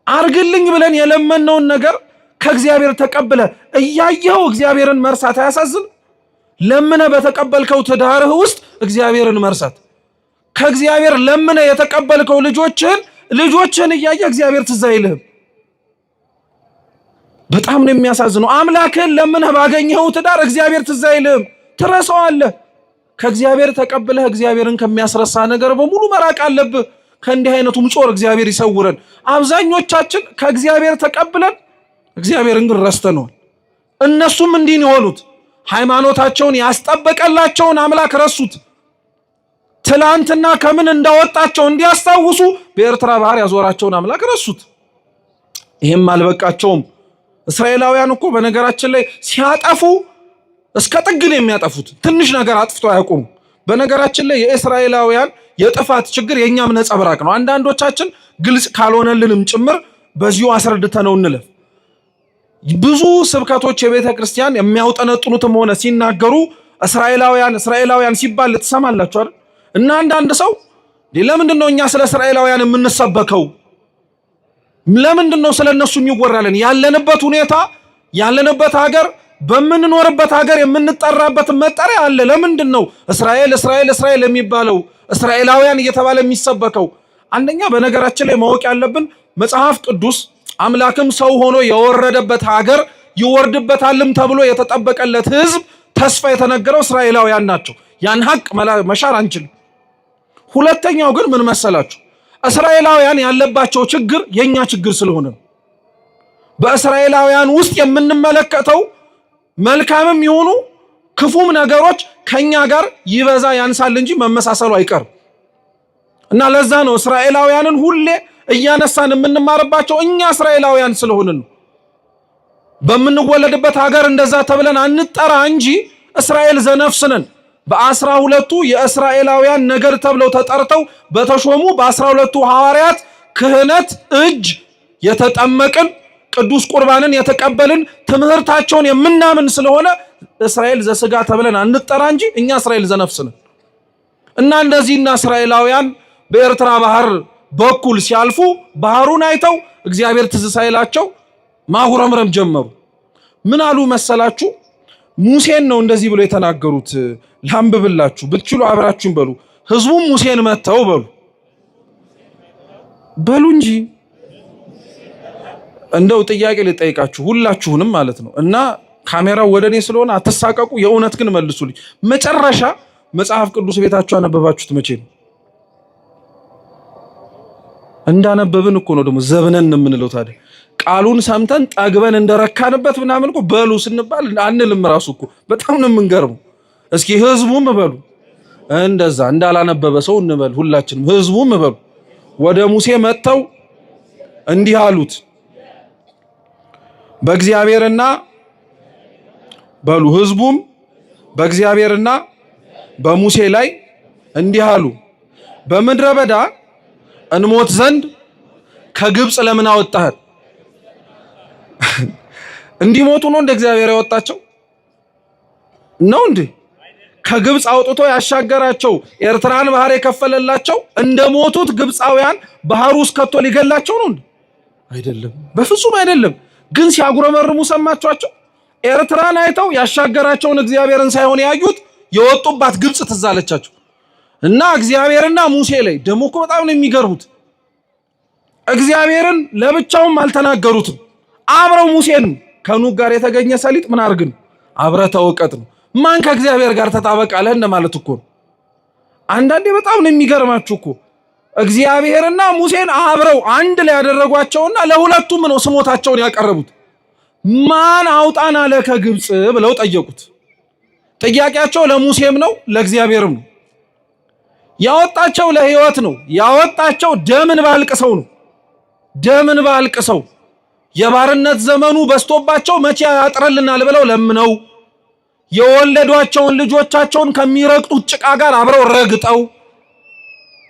አርግልኝ ብለን የለመነውን ነገር ከእግዚአብሔር ተቀብለ እያየው እግዚአብሔርን መርሳት አያሳዝን? ለምነ በተቀበልከው ትዳርህ ውስጥ እግዚአብሔርን መርሳት፣ ከእግዚአብሔር ለምነ የተቀበልከው ልጆችህን እያየ እግዚአብሔር ትዝ አይልህም። በጣም ነው የሚያሳዝነው። አምላክህን ለምነህ ባገኘኸው ትዳር እግዚአብሔር ትዝ አይልህም፣ ትረሳዋለህ። ከእግዚአብሔር ተቀብለህ እግዚአብሔርን ከሚያስረሳ ነገር በሙሉ መራቅ አለብህ። ከእንዲህ አይነቱም ጾር እግዚአብሔር ይሰውረን። አብዛኞቻችን ከእግዚአብሔር ተቀብለን እግዚአብሔርን ግን ረስተነዋል። እነሱም እንዲህ ነው የሆኑት። ሃይማኖታቸውን ያስጠበቀላቸውን አምላክ ረሱት። ትላንትና ከምን እንዳወጣቸው እንዲያስታውሱ በኤርትራ ባህር ያዞራቸውን አምላክ ረሱት። ይሄም አልበቃቸውም። እስራኤላውያን እኮ በነገራችን ላይ ሲያጠፉ እስከ ጥግ ነው የሚያጠፉት። ትንሽ ነገር አጥፍቶ አያውቁም። በነገራችን ላይ የእስራኤላውያን የጥፋት ችግር የኛም ነጸብራቅ ነው። አንዳንዶቻችን ግልጽ ካልሆነልንም ጭምር በዚሁ አስረድተነው እንለፍ። ብዙ ስብከቶች የቤተ ክርስቲያን የሚያውጠነጥኑትም ሆነ ሲናገሩ እስራኤላውያን ሲባል ትሰማላችሁ አይደል? እና አንዳንድ ሰው ለምንድን ነው እኛ ስለ እስራኤላውያን የምንሰበከው? ለምንድን ነው ስለነሱ የሚወራልን? ያለንበት ሁኔታ፣ ያለንበት ሀገር፣ በምንኖርበት ሀገር የምንጠራበት መጠሪያ አለ። ለምንድን ነው እስራኤል የሚባለው እስራኤላውያን እየተባለ የሚሰበከው? አንደኛ በነገራችን ላይ ማወቅ ያለብን መጽሐፍ ቅዱስ አምላክም ሰው ሆኖ የወረደበት ሀገር ይወርድበታልም ተብሎ የተጠበቀለት ሕዝብ ተስፋ የተነገረው እስራኤላውያን ናቸው። ያን ሀቅ መሻር አንችልም። ሁለተኛው ግን ምን መሰላችሁ? እስራኤላውያን ያለባቸው ችግር የኛ ችግር ስለሆነ ነው። በእስራኤላውያን ውስጥ የምንመለከተው መልካምም ይሁኑ ክፉም ነገሮች ከኛ ጋር ይበዛ ያንሳል እንጂ መመሳሰሉ አይቀርም። እና ለዛ ነው እስራኤላውያንን ሁሌ እያነሳን የምንማርባቸው እኛ እስራኤላውያን ስለሆንን ነው። በምንወለድበት ሀገር እንደዛ ተብለን አንጠራ እንጂ እስራኤል ዘነፍስነን በ12ቱ የእስራኤላውያን ነገድ ተብለው ተጠርተው በተሾሙ በ12ቱ ሐዋርያት ክህነት እጅ የተጠመቅን ቅዱስ ቁርባንን የተቀበልን ትምህርታቸውን የምናምን ስለሆነ እስራኤል ዘስጋ ተብለን አንጠራ እንጂ እኛ እስራኤል ዘነፍስነን። እና እንደዚህና እስራኤላውያን በኤርትራ ባህር በኩል ሲያልፉ ባህሩን አይተው እግዚአብሔር ትዝ ሳይላቸው ማጉረምረም ጀመሩ። ምን አሉ መሰላችሁ? ሙሴን ነው እንደዚህ ብሎ የተናገሩት። ላንብብላችሁ፣ ብትችሉ አብራችሁን በሉ። ህዝቡም ሙሴን መተው በሉ እንጂ እንደው ጥያቄ ልጠይቃችሁ ሁላችሁንም ማለት ነው። እና ካሜራው ወደኔ ስለሆነ አትሳቀቁ። የእውነት ግን መልሱልኝ። መጨረሻ መጽሐፍ ቅዱስ ቤታችሁ አነበባችሁት መቼ ነው? እንዳነበብን እኮ ነው ደግሞ ዘብነን የምንለው። ታዲያ ቃሉን ሰምተን ጠግበን እንደረካንበት ምናምን እኮ በሉ ስንባል አንልም። ራሱ እኮ በጣም ነው የምንገርመው። እስኪ ህዝቡም በሉ፣ እንደዛ እንዳላነበበ ሰው እንበል ሁላችንም። ህዝቡም በሉ ወደ ሙሴ መጥተው እንዲህ አሉት፣ በእግዚአብሔርና በሉ ህዝቡም በእግዚአብሔርና በሙሴ ላይ እንዲህ አሉ፣ በምድረ በዳ እንሞት ዘንድ ከግብፅ ለምን አወጣህን? እንዲሞቱ ነው እንደ እግዚአብሔር ያወጣቸው ነው እንዴ? ከግብፅ አውጥቶ ያሻገራቸው ኤርትራን ባህር የከፈለላቸው እንደሞቱት ግብፃውያን ባህር ውስጥ ከቶ ሊገላቸው ነው እንዴ? አይደለም፣ በፍጹም አይደለም። ግን ሲያጉረመርሙ ሰማችኋቸው? ኤርትራን አይተው ያሻገራቸውን እግዚአብሔርን ሳይሆን ያዩት የወጡባት ግብጽ ትዛለቻቸው እና እግዚአብሔርና ሙሴ ላይ ደግሞ እኮ በጣም ነው የሚገርሙት። እግዚአብሔርን ለብቻውም አልተናገሩትም። አብረው ሙሴን ከኑግ ጋር የተገኘ ሰሊጥ ምን አርግን አብረ ተወቀጥ ነው። ማን ከእግዚአብሔር ጋር ተጣበቃለህ እንደማለት እኮ ነው። አንዳንዴ በጣም ነው የሚገርማችሁ እኮ እግዚአብሔርና ሙሴን አብረው አንድ ላይ ያደረጓቸውና ለሁለቱም ነው ስሞታቸውን ያቀረቡት። ማን አውጣን አለ ከግብጽ ብለው ጠየቁት። ጥያቄያቸው ለሙሴም ነው ለእግዚአብሔርም ነው። ያወጣቸው ለሕይወት ነው። ያወጣቸው ደምን ባልቅሰው ነው። ደምን ባልቅሰው የባርነት ዘመኑ በስቶባቸው መቼ ያጥረልናል ብለው ለምነው የወለዷቸውን ልጆቻቸውን ከሚረግጡት ጭቃ ጋር አብረው ረግጠው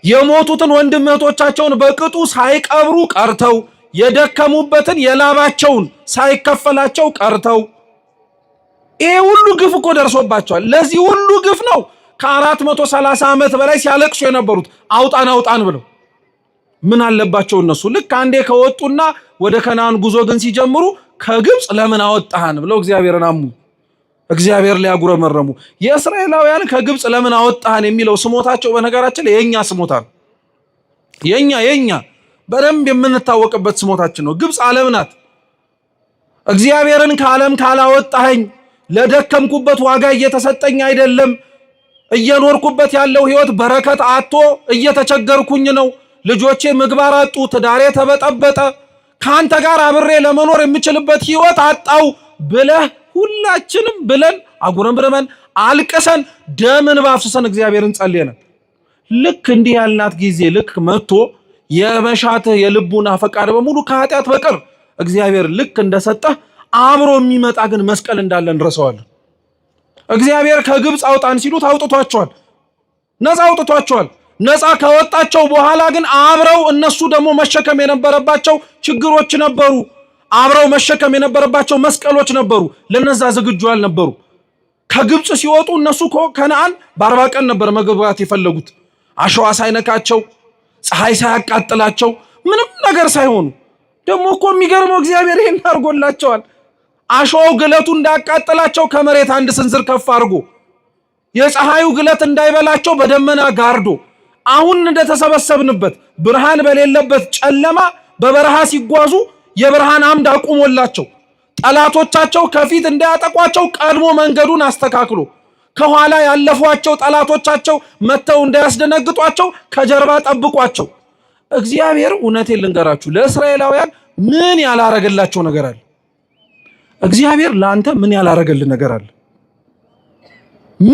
የሞቱትን ወንድም እህቶቻቸውን በቅጡ ሳይቀብሩ ቀርተው የደከሙበትን የላባቸውን ሳይከፈላቸው ቀርተው ይሄ ሁሉ ግፍ እኮ ደርሶባቸዋል። ለዚህ ሁሉ ግፍ ነው ከ430 ዓመት በላይ ሲያለቅሱ የነበሩት አውጣን አውጣን ብለው። ምን አለባቸው እነሱ ልክ አንዴ ከወጡና ወደ ከነዓን ጉዞ ግን ሲጀምሩ ከግብጽ ለምን አወጣህን ብለው እግዚአብሔርን አሙ። እግዚአብሔር ሊያጉረመረሙ የእስራኤላውያን ከግብጽ ለምን አወጣህን የሚለው ስሞታቸው በነገራችን ላይ የኛ ስሞታ ነው። የኛ በደንብ የምንታወቅበት ስሞታችን ነው። ግብጽ ዓለም ናት። እግዚአብሔርን ከዓለም ካላወጣኸኝ ለደከምኩበት ዋጋ እየተሰጠኝ አይደለም፣ እየኖርኩበት ያለው ህይወት በረከት አጥቶ እየተቸገርኩኝ ነው፣ ልጆቼ ምግባር አጡ፣ ትዳሬ ተበጠበጠ፣ ካንተ ጋር አብሬ ለመኖር የምችልበት ህይወት አጣው ብለህ ሁላችንም ብለን አጉረምርመን አልቀሰን ደምን ባፍሰን እግዚአብሔርን ጸልየን ልክ እንዲህ ያልናት ጊዜ ልክ መጥቶ የመሻትህ የልቡና ፈቃድ በሙሉ ከኃጢአት በቀር እግዚአብሔር ልክ እንደሰጠህ አብሮ የሚመጣ ግን መስቀል እንዳለ እንረሳዋለን። እግዚአብሔር ከግብጽ አውጣን ሲሉት አውጥቷቸዋል፣ ነፃ አውጥቷቸዋል። ነፃ ካወጣቸው በኋላ ግን አብረው እነሱ ደግሞ መሸከም የነበረባቸው ችግሮች ነበሩ። አብረው መሸከም የነበረባቸው መስቀሎች ነበሩ። ለነዛ ዝግጁ አልነበሩ። ከግብጽ ሲወጡ እነሱ ከነዓን በ40 ቀን ነበር መግባት የፈለጉት። አሸዋ ሳይነካቸው፣ ፀሐይ ሳያቃጥላቸው፣ ምንም ነገር ሳይሆኑ ደግሞ እኮ የሚገርመው እግዚአብሔር ይሄን አድርጎላቸዋል። አሸዋው ግለቱ እንዳያቃጥላቸው ከመሬት አንድ ስንዝር ከፍ አድርጎ፣ የፀሐዩ ግለት እንዳይበላቸው በደመና ጋርዶ፣ አሁን እንደተሰበሰብንበት ብርሃን በሌለበት ጨለማ በበረሃ ሲጓዙ የብርሃን አምድ አቁሞላቸው፣ ጠላቶቻቸው ከፊት እንዳያጠቋቸው ቀድሞ መንገዱን አስተካክሎ፣ ከኋላ ያለፏቸው ጠላቶቻቸው መተው እንዳያስደነግጧቸው ከጀርባ ጠብቋቸው። እግዚአብሔር እውነቴን ልንገራችሁ ለእስራኤላውያን ምን ያላረገላቸው ነገር አለ? እግዚአብሔር ለአንተ ምን ያላረገልህ ነገር አለ?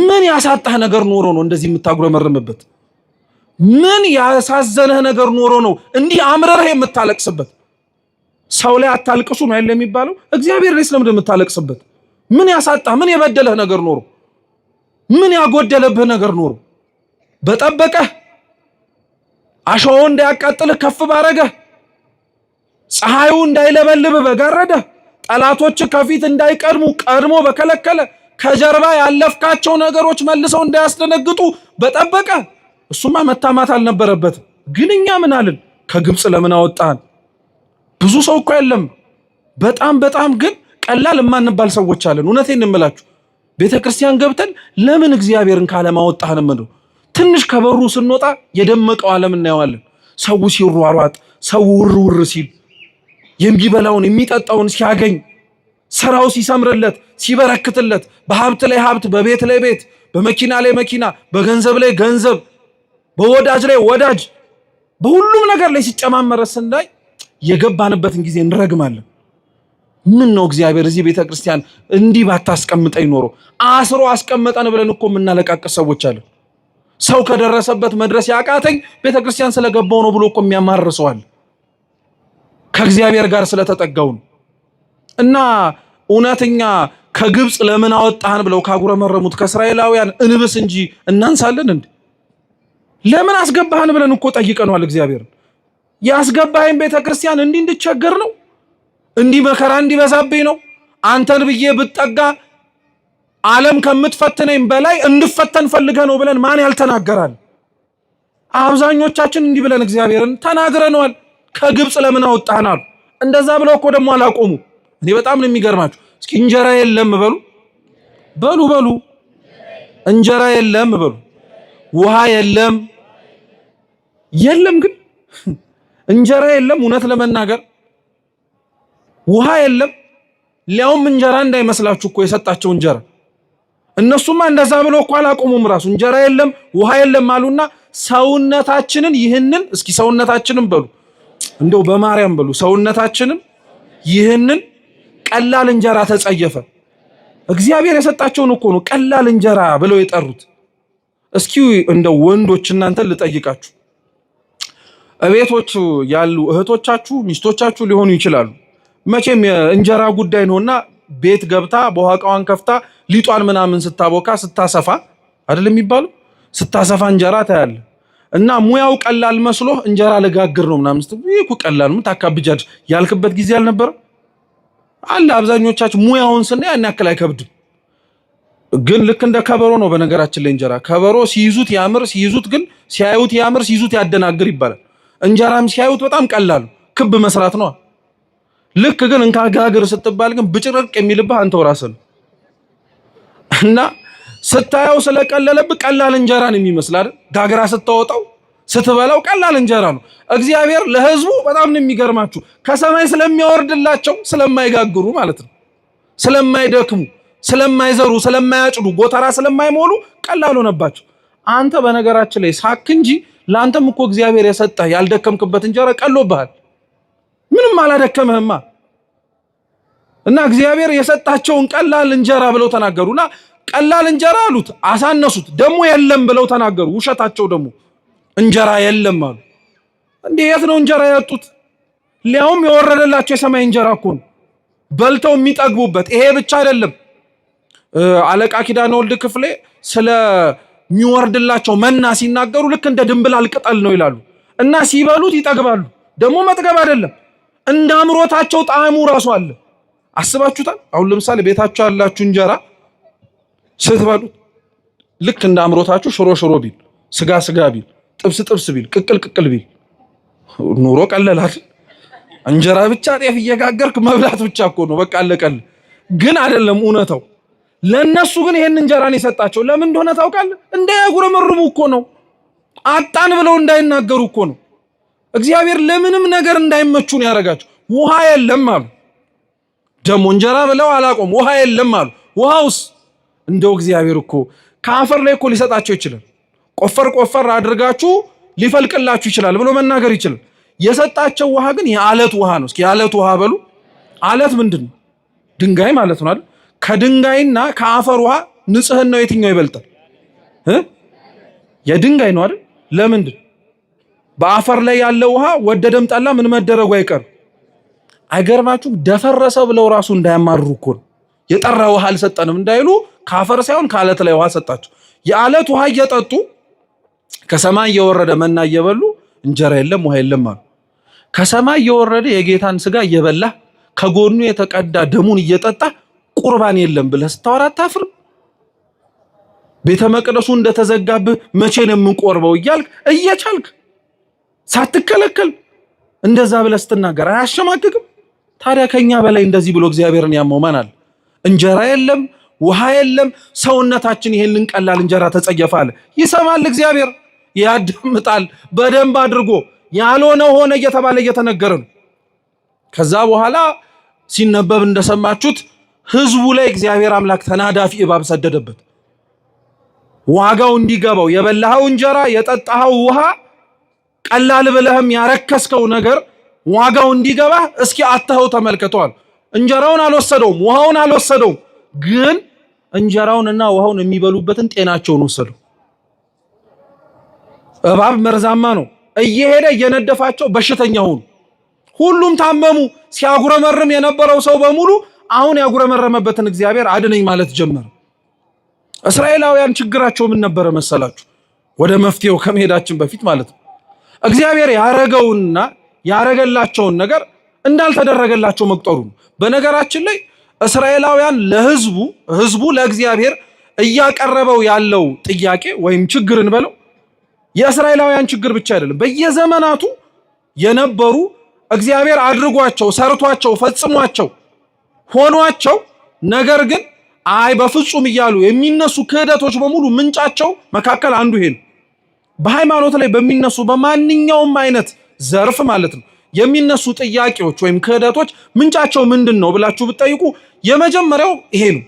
ምን ያሳጣህ ነገር ኖሮ ነው እንደዚህ የምታጉረመርምበት? ምን ያሳዘነህ ነገር ኖሮ ነው እንዲህ አምረርህ የምታለቅስበት? ሰው ላይ አታልቅሱ ነው ያለ የሚባለው። እግዚአብሔር ላይ ስለምን የምታለቅስበት? ምን ያሳጣህ? ምን የበደለህ ነገር ኖሮ? ምን ያጎደለብህ ነገር ኖሮ? በጠበቀህ አሸዋው እንዳያቃጥልህ ከፍ ባረገህ፣ ፀሐዩ እንዳይለበልብህ በጋረደህ፣ ጠላቶች ከፊት እንዳይቀድሙ ቀድሞ በከለከለ፣ ከጀርባ ያለፍካቸው ነገሮች መልሰው እንዳያስደነግጡ በጠበቀ። እሱማ መታማት አልነበረበትም። ግን እኛ ምን አልን? ከግብጽ ለምን አወጣን? ብዙ ሰው እኮ የለም በጣም ግን ቀላል የማንባል ሰዎች አለን። እውነቴን እንምላችሁ ቤተክርስቲያን ገብተን ለምን እግዚአብሔርን ካለማወጣህን ነው። ትንሽ ከበሩ ስንወጣ የደመቀው ዓለም እናየዋለን። ሰው ሲሯሯጥ፣ ሰው ውር ሲል፣ የሚበላውን የሚጠጣውን ሲያገኝ፣ ስራው ሲሰምርለት፣ ሲበረክትለት፣ በሀብት ላይ ሀብት፣ በቤት ላይ ቤት፣ በመኪና ላይ መኪና፣ በገንዘብ ላይ ገንዘብ፣ በወዳጅ ላይ ወዳጅ፣ በሁሉም ነገር ላይ ሲጨማመረ ስናይ የገባንበትን ጊዜ እንረግማለን። ምን ነው እግዚአብሔር እዚህ ቤተክርስቲያን እንዲህ ባታስቀምጠኝ ኖሮ አስሮ አስቀመጠን ብለን እኮ የምናለቃቅስ ሰዎች አለን። ሰው ከደረሰበት መድረስ ያቃተኝ ቤተክርስቲያን ስለገባው ነው ብሎ እኮ የሚያማርሰዋል። ከእግዚአብሔር ጋር ስለተጠጋው ነው። እና እውነተኛ ከግብጽ ለምን አወጣህን ብለው ካጉረመረሙት ከእስራኤላውያን እንብስ እንጂ እናንሳለን እንዴ? ለምን አስገባህን ብለን እኮ ጠይቀነዋል እግዚአብሔርን። ያስገባህን ቤተክርስቲያን እንዲህ እንድቸገር ነው? እንዲህ መከራ እንዲበዛብኝ ነው? አንተን ብዬ ብጠጋ ዓለም ከምትፈትነኝ በላይ እንድፈተን ፈልገህ ነው ብለን ማን ያልተናገራል? አብዛኞቻችን እንዲህ ብለን እግዚአብሔርን ተናግረነዋል። ከግብጽ ለምን አወጣህን አሉ። እንደዛ ብለው እኮ ደግሞ አላቆሙ። እኔ በጣም ነው የሚገርማችሁ። እስኪ እንጀራ የለም በሉ እንጀራ የለም በሉ። ውሃ የለም ግን እንጀራ የለም። እውነት ለመናገር ውሃ የለም። ሊያውም እንጀራ እንዳይመስላችሁ እኮ የሰጣቸው እንጀራ። እነሱማ እንደዛ ብለው እኮ አላቆሙም። ራሱ እንጀራ የለም ውሃ የለም አሉና ሰውነታችንን ይህንን እስኪ ሰውነታችንን በሉ እንደው በማርያም በሉ ሰውነታችንን ይህንን ቀላል እንጀራ ተጸየፈ። እግዚአብሔር የሰጣቸውን እኮ ነው ቀላል እንጀራ ብለው የጠሩት። እስኪ እንደው ወንዶች እናንተ ልጠይቃችሁ፣ እቤቶች ያሉ እህቶቻችሁ ሚስቶቻችሁ ሊሆኑ ይችላሉ። መቼም የእንጀራ ጉዳይ ነውና ቤት ገብታ በዋቃዋን ከፍታ ሊጧን ምናምን ስታቦካ ስታሰፋ አይደል የሚባለው? ስታሰፋ እንጀራ ታያለ እና ሙያው ቀላል መስሎ እንጀራ ለጋግር ነው ምናምን ይሄ ቀላል ምን ታካብጃለሽ ያልክበት ጊዜ አልነበረ አለ። አብዛኞቻችሁ ሙያውን ስናይ ያን ያክል አይከብድም። ግን ልክ እንደ ከበሮ ነው በነገራችን ላይ እንጀራ ከበሮ ሲይዙት ያምር፣ ሲይዙት ግን ሲያዩት ያምር፣ ሲይዙት ያደናግር ይባላል። እንጀራም ሲያዩት በጣም ቀላል ክብ መስራት ነው። ልክ ግን እንካጋግር ስትባል ግን ብጭርቅ የሚልብህ አንተው ራስህ ነው። እና ስታየው ስለቀለለብህ ቀላል እንጀራ ነው የሚመስል አይደል? ጋግራ ስታወጣው ስትበላው ቀላል እንጀራ ነው። እግዚአብሔር ለሕዝቡ በጣም ነው የሚገርማችሁ ከሰማይ ስለሚያወርድላቸው ስለማይጋግሩ ማለት ነው፣ ስለማይደክሙ፣ ስለማይዘሩ፣ ስለማያጭዱ፣ ጎተራ ስለማይሞሉ ቀላል ሆነባቸው። አንተ በነገራችን ላይ ሳክ እንጂ ለአንተም እኮ እግዚአብሔር የሰጠህ ያልደከምክበት እንጀራ ቀሎብሃል። ምንም አላደከምህማ። እና እግዚአብሔር የሰጣቸውን ቀላል እንጀራ ብለው ተናገሩና ቀላል እንጀራ አሉት፣ አሳነሱት። ደግሞ የለም ብለው ተናገሩ። ውሸታቸው ደግሞ እንጀራ የለም አሉ። እንዴ የት ነው እንጀራ ያጡት? ሊያውም የወረደላቸው የሰማይ እንጀራ እኮ ነው በልተው የሚጠግቡበት። ይሄ ብቻ አይደለም። አለቃ ኪዳነ ወልድ ክፍሌ ስለሚወርድላቸው መና ሲናገሩ ልክ እንደ ድንብላል ቅጠል ነው ይላሉ። እና ሲበሉት ይጠግባሉ። ደግሞ መጥገብ አይደለም እንደ አምሮታቸው ጣዕሙ ራሱ አለ። አስባችሁታል? አሁን ለምሳሌ ቤታችሁ ያላችሁ እንጀራ ስትበሉት ልክ እንደ አምሮታችሁ ሽሮ ሽሮ ቢል፣ ስጋ ስጋ ቢል፣ ጥብስ ጥብስ ቢል፣ ቅቅል ቅቅል ቢል ኑሮ ቀለላል። እንጀራ ብቻ ጤፍ እየጋገርክ መብላት ብቻ እኮ ነው በቃ አለቀል። ግን አይደለም እውነታው። ለነሱ ግን ይሄን እንጀራን የሰጣቸው ለምን እንደሆነ ታውቃለህ? እንዳያጉረመርሙ እኮ ነው። አጣን ብለው እንዳይናገሩ እኮ ነው። እግዚአብሔር ለምንም ነገር እንዳይመቹን ያደርጋቸው። ውሃ የለም አሉ። ደሞ እንጀራ ብለው አላቆም። ውሃ የለም አሉ። ውሃውስ እንደው እግዚአብሔር እኮ ከአፈር ላይ እኮ ሊሰጣቸው ይችላል። ቆፈር ቆፈር አድርጋችሁ ሊፈልቅላችሁ ይችላል ብሎ መናገር ይችላል። የሰጣቸው ውሃ ግን የአለት ውሃ ነው። እስኪ የአለት ውሃ በሉ። አለት ምንድነው? ድንጋይ ማለት ነው አይደል? ከድንጋይና ከአፈር ውሃ ንጽህናው የትኛው ይበልጣል? የድንጋይ ነው አይደል? ለምንድን? በአፈር ላይ ያለው ውሃ ወደደም ጠላ ምን መደረጉ አይቀር። አይገርማችሁም? ደፈረሰ ብለው ራሱ እንዳያማሩ እኮ ነው። የጠራ ውሃ አልሰጠንም እንዳይሉ ከአፈር ሳይሆን ከአለት ላይ ውሃ ሰጣቸው። የአለት ውሃ እየጠጡ ከሰማይ እየወረደ መና እየበሉ እንጀራ የለም ውሃ የለም አሉ። ከሰማይ እየወረደ የጌታን ስጋ እየበላ ከጎኑ የተቀዳ ደሙን እየጠጣ ቁርባን የለም ብለህ ስታወራ አታፍርም? ቤተ መቅደሱ እንደተዘጋብህ መቼ ነው የምንቆርበው እያልክ እየቻልክ ሳትከለከል እንደዛ ብለህ ስትናገር አያሸማቅቅም? ታዲያ ከኛ በላይ እንደዚህ ብሎ እግዚአብሔርን ያመው ማን አለ? እንጀራ የለም ውሃ የለም፣ ሰውነታችን ይሄንን ቀላል እንጀራ ተጸየፈ አለ። ይሰማል እግዚአብሔር፣ ያዳምጣል በደንብ አድርጎ። ያልሆነ ሆነ እየተባለ እየተነገረ ነው። ከዛ በኋላ ሲነበብ እንደሰማችሁት ህዝቡ ላይ እግዚአብሔር አምላክ ተናዳፊ እባብ ሰደደበት። ዋጋው እንዲገባው የበላኸው እንጀራ የጠጣኸው ውሃ ቀላል ብለህም ያረከስከው ነገር ዋጋው እንዲገባ እስኪ አተኸው ተመልከተዋል። እንጀራውን አልወሰደውም፣ ውሃውን አልወሰደውም፣ ግን እንጀራውንና ውሃውን የሚበሉበትን ጤናቸውን ወሰደው። እባብ መርዛማ ነው። እየሄደ እየነደፋቸው በሽተኛ ሆኑ። ሁሉም ታመሙ። ሲያጉረመርም የነበረው ሰው በሙሉ አሁን ያጉረመረመበትን እግዚአብሔር አድነኝ ማለት ጀመረ። እስራኤላውያን ችግራቸው ምን ነበረ መሰላችሁ? ወደ መፍትሄው ከመሄዳችን በፊት ማለት ነው። እግዚአብሔር ያረገውንና ያረገላቸውን ነገር እንዳልተደረገላቸው መቁጠሩ ነው። በነገራችን ላይ እስራኤላውያን ህዝቡ ለእግዚአብሔር እያቀረበው ያለው ጥያቄ ወይም ችግርን በለው የእስራኤላውያን ችግር ብቻ አይደለም። በየዘመናቱ የነበሩ እግዚአብሔር አድርጓቸው፣ ሰርቷቸው፣ ፈጽሟቸው፣ ሆኗቸው ነገር ግን አይ በፍጹም እያሉ የሚነሱ ክህደቶች በሙሉ ምንጫቸው መካከል አንዱ ይሄ ነው። በሃይማኖት ላይ በሚነሱ በማንኛውም አይነት ዘርፍ ማለት ነው የሚነሱ ጥያቄዎች ወይም ክህደቶች ምንጫቸው ምንድነው ብላችሁ ብትጠይቁ የመጀመሪያው ይሄ ነው።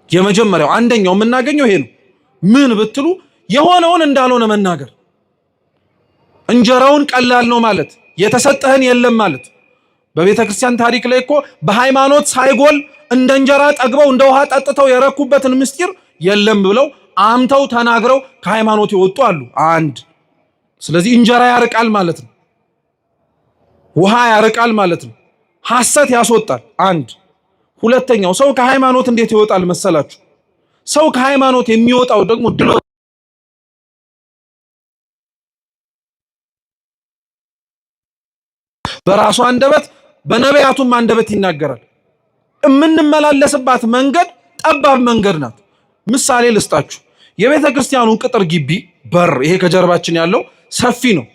የመጀመሪያው አንደኛው የምናገኘው ይሄ ነው። ምን ብትሉ የሆነውን እንዳልሆነ መናገር፣ እንጀራውን ቀላል ነው ማለት፣ የተሰጠህን የለም ማለት። በቤተ ክርስቲያን ታሪክ ላይ እኮ በሃይማኖት ሳይጎል እንደ እንጀራ ጠግበው እንደ ውሃ ጠጥተው የረኩበትን ምስጢር የለም ብለው አምተው ተናግረው ከሃይማኖት የወጡ አሉ። አንድ ስለዚህ እንጀራ ያርቃል ማለት ነው። ውሃ ያርቃል ማለት ነው። ሐሰት ያስወጣል። አንድ ሁለተኛው ሰው ከሃይማኖት እንዴት ይወጣል መሰላችሁ? ሰው ከሃይማኖት የሚወጣው ደግሞ በራሱ አንደበት በነቢያቱም አንደበት ይናገራል። የምንመላለስባት መንገድ ጠባብ መንገድ ናት። ምሳሌ ልስጣችሁ። የቤተ ክርስቲያኑን ቅጥር ግቢ በር ይሄ ከጀርባችን ያለው ሰፊ ነው።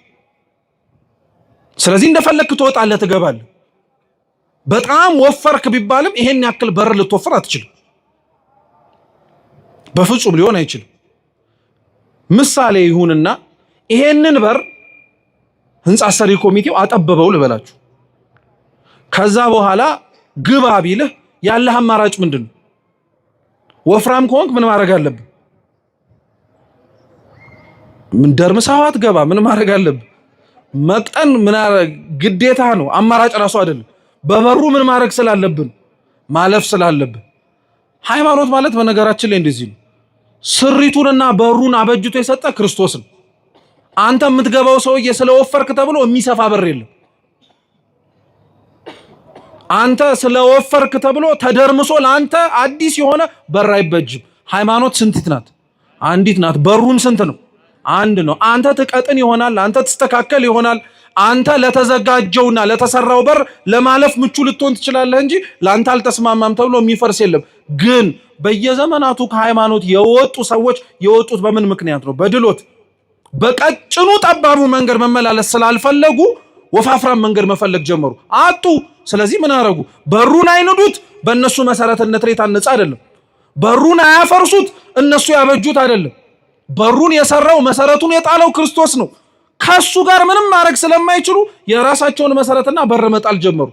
ስለዚህ እንደፈለክ ትወጣለህ፣ ትገባለህ። በጣም ወፈርክ ቢባልም ይሄን ያክል በር ልትወፍር አትችልም። በፍጹም ሊሆን አይችልም። ምሳሌ ይሁንና ይሄንን በር ህንጻ ሰሪ ኮሚቴው አጠበበው ልበላችሁ። ከዛ በኋላ ግባ ቢልህ ያለህ አማራጭ ምንድነው? ወፍራም ከሆንክ ምን ማድረግ አለብህ? ምን ደርምሳው አትገባ። ምን ማድረግ አለብህ? መቅጠን ምን ግዴታ ነው። አማራጭ ራሱ አይደለም። በበሩ ምን ማድረግ ስላለብን ማለፍ ስላለብን። ሃይማኖት ማለት በነገራችን ላይ እንደዚህ ነው። ስሪቱንና በሩን አበጅቶ የሰጠ ክርስቶስ ነው። አንተ የምትገባው ሰውዬ ስለወፈርክ ተብሎ የሚሰፋ በር የለም። አንተ ስለወፈርክ ተብሎ ተደርምሶ ለአንተ አዲስ የሆነ በር አይበጅም። ሃይማኖት ስንት ናት? አንዲት ናት። በሩም ስንት ነው? አንድ ነው። አንተ ትቀጥን ይሆናል፣ አንተ ትስተካከል ይሆናል። አንተ ለተዘጋጀውና ለተሰራው በር ለማለፍ ምቹ ልትሆን ትችላለህ እንጂ ለአንተ አልተስማማም ተብሎ የሚፈርስ የለም። ግን በየዘመናቱ ከሃይማኖት የወጡ ሰዎች የወጡት በምን ምክንያት ነው? በድሎት በቀጭኑ ጠባቡ መንገድ መመላለስ ስላልፈለጉ ወፋፍራም መንገድ መፈለግ ጀመሩ፣ አጡ። ስለዚህ ምን አረጉ? በሩን አይንዱት፣ በእነሱ መሰረትነት ላይ ታነጸ አይደለም። በሩን አያፈርሱት፣ እነሱ ያበጁት አይደለም። በሩን የሰራው መሰረቱን የጣለው ክርስቶስ ነው። ከሱ ጋር ምንም ማድረግ ስለማይችሉ የራሳቸውን መሰረትና በር መጣል ጀመሩ።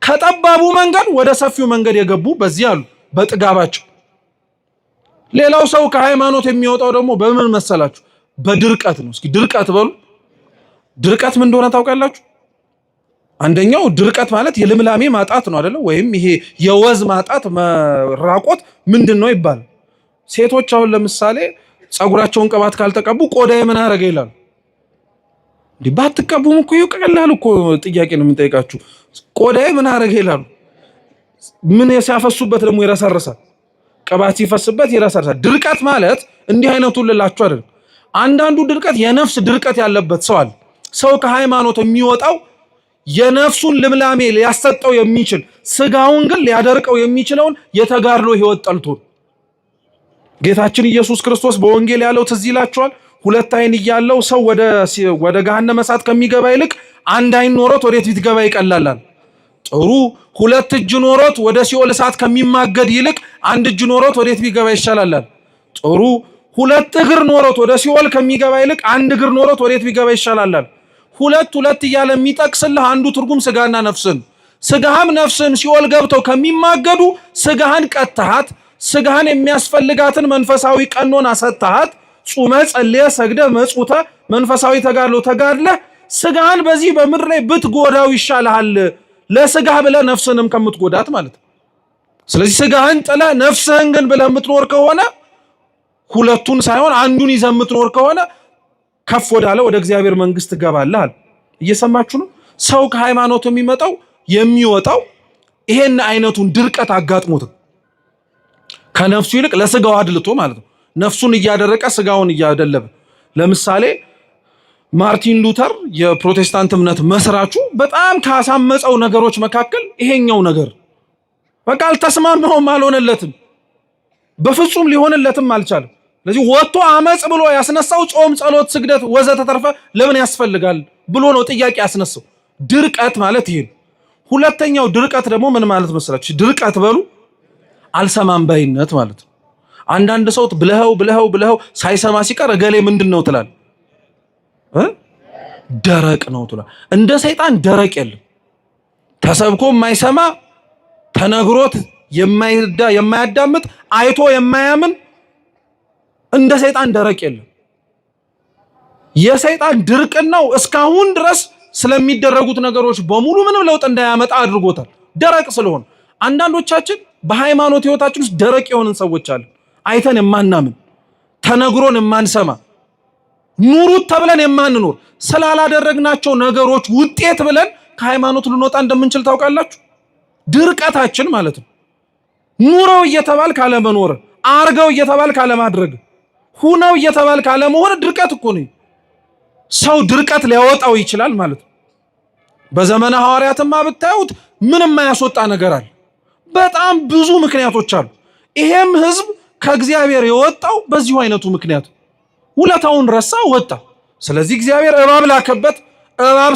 ከጠባቡ መንገድ ወደ ሰፊው መንገድ የገቡ በዚህ አሉ፣ በጥጋባቸው። ሌላው ሰው ከሃይማኖት የሚወጣው ደግሞ በምን መሰላችሁ? በድርቀት ነው። እስኪ ድርቀት በሉ። ድርቀት ምን እንደሆነ ታውቃላችሁ? አንደኛው ድርቀት ማለት የልምላሜ ማጣት ነው አይደለ? ወይም ይሄ የወዝ ማጣት መራቆት ምንድነው ይባላል። ሴቶች አሁን ለምሳሌ ጸጉራቸውን ቅባት ካልተቀቡ ቆዳዬ ምን አረገ ይላሉ። እንዴ ባትቀቡም እኮ ይቀላል እኮ። ጥያቄ ነው የምንጠይቃችሁ። ቆዳዬ ምን አረገ ይላሉ። ምን ሲያፈሱበት ደግሞ ይረሰርሳል። ቅባት ሲፈስበት ይረሰርሳል። ድርቀት ማለት እንዲህ አይነቱ ልላችሁ አይደል። አንዳንዱ ድርቀት የነፍስ ድርቀት ያለበት ሰው አለ። ሰው ከሃይማኖት የሚወጣው የነፍሱን ልምላሜ ሊያሰጠው የሚችል ስጋውን ግን ሊያደርቀው የሚችለውን የተጋድሎ ህይወት ጠልቶ። ጌታችን ኢየሱስ ክርስቶስ በወንጌል ያለው ትዝ ይላችኋል። ሁለት አይን እያለው ሰው ወደ ገሃነመ እሳት ከሚገባ ይልቅ አንድ አይን ኖሮት ወዴት ቢገባ ይቀላል። ጥሩ። ሁለት እጅ ኖሮት ወደ ሲኦል እሳት ከሚማገድ ይልቅ አንድ እጅ ኖሮት ወዴት ቢገባ ይሻላል። ጥሩ። ሁለት እግር ኖሮት ወደ ሲኦል ከሚገባ ይልቅ አንድ እግር ኖሮት ወዴት ቢገባ ይሻላል። ሁለት እያለ የሚጠቅስልህ አንዱ ትርጉም ስጋና ነፍስን። ስጋህም ነፍስን ሲኦል ገብተው ከሚማገዱ ስጋህን ቀጥተሃት ስጋህን የሚያስፈልጋትን መንፈሳዊ ቀኖና ሰጥተሃት ጾመ ጸልየ ሰግደ መጽውተ መንፈሳዊ ተጋድሎ ተጋድለህ ስጋህን በዚህ በምድር ላይ ብትጎዳው ይሻልሃል፣ ለስጋህ ብለህ ነፍስንም ከምትጎዳት ማለት ነው። ስለዚህ ስጋህን ጥለህ ነፍስህን ግን ብለህ የምትኖር ከሆነ ሁለቱን ሳይሆን አንዱን ይዘህ የምትኖር ከሆነ ከፍ ወዳለ ወደ እግዚአብሔር መንግስት ትገባለህ። እየሰማችሁ ነው? ሰው ከሃይማኖት የሚወጣው ይሄን አይነቱን ድርቀት አጋጥሞት ከነፍሱ ይልቅ ለስጋው አድልቶ ማለት ነው። ነፍሱን እያደረቀ ስጋውን እያደለበ። ለምሳሌ ማርቲን ሉተር የፕሮቴስታንት እምነት መስራቹ በጣም ካሳመፀው ነገሮች መካከል ይሄኛው ነገር በቃ አልተስማማውም፣ አልሆነለትም፣ በፍጹም ሊሆንለትም አልቻለም። ስለዚህ ወጥቶ አመጽ ብሎ ያስነሳው ጾም፣ ጸሎት፣ ስግደት ወዘተ ተርፈ ለምን ያስፈልጋል ብሎ ነው ጥያቄ ያስነሳው። ድርቀት ማለት ይሄ። ሁለተኛው ድርቀት ደግሞ ምን ማለት መሰላችሁ? ድርቀት በሉ አልሰማም ባይነት ማለት ነው። አንዳንድ ሰው ብለኸው ሳይሰማ ሲቀር እገሌ ምንድነው ትላል? ደረቅ ነው ትላል። እንደ ሰይጣን ደረቅ የለም። ተሰብኮ የማይሰማ ተነግሮት የማያዳምጥ አይቶ የማያምን እንደ ሰይጣን ደረቅ የለም። የሰይጣን ድርቅናው እስካሁን ድረስ ስለሚደረጉት ነገሮች በሙሉ ምንም ለውጥ እንዳያመጣ አድርጎታል። ደረቅ ስለሆነ አንዳንዶቻችን በሃይማኖት ህይወታችን ውስጥ ደረቅ የሆንን ሰዎች አሉ። አይተን የማናምን ተነግሮን የማንሰማ ኑሩት ተብለን የማንኖር ስላላደረግናቸው ነገሮች ውጤት ብለን ከሃይማኖት ልንወጣ እንደምንችል ታውቃላችሁ? ድርቀታችን ማለት ነው። ኑረው እየተባል ካለ መኖር፣ አርገው እየተባል ካለ ማድረግ፣ ሁነው እየተባል ካለ መሆን ድርቀት እኮ ነው። ሰው ድርቀት ሊያወጣው ይችላል ማለት ነው። በዘመነ ሐዋርያትማ ብታዩት ምንም የማያስወጣ ነገር አለ። በጣም ብዙ ምክንያቶች አሉ። ይሄም ህዝብ ከእግዚአብሔር የወጣው በዚሁ አይነቱ ምክንያት ውለታውን ረሳ፣ ወጣ። ስለዚህ እግዚአብሔር እባብ ላከበት። እባብ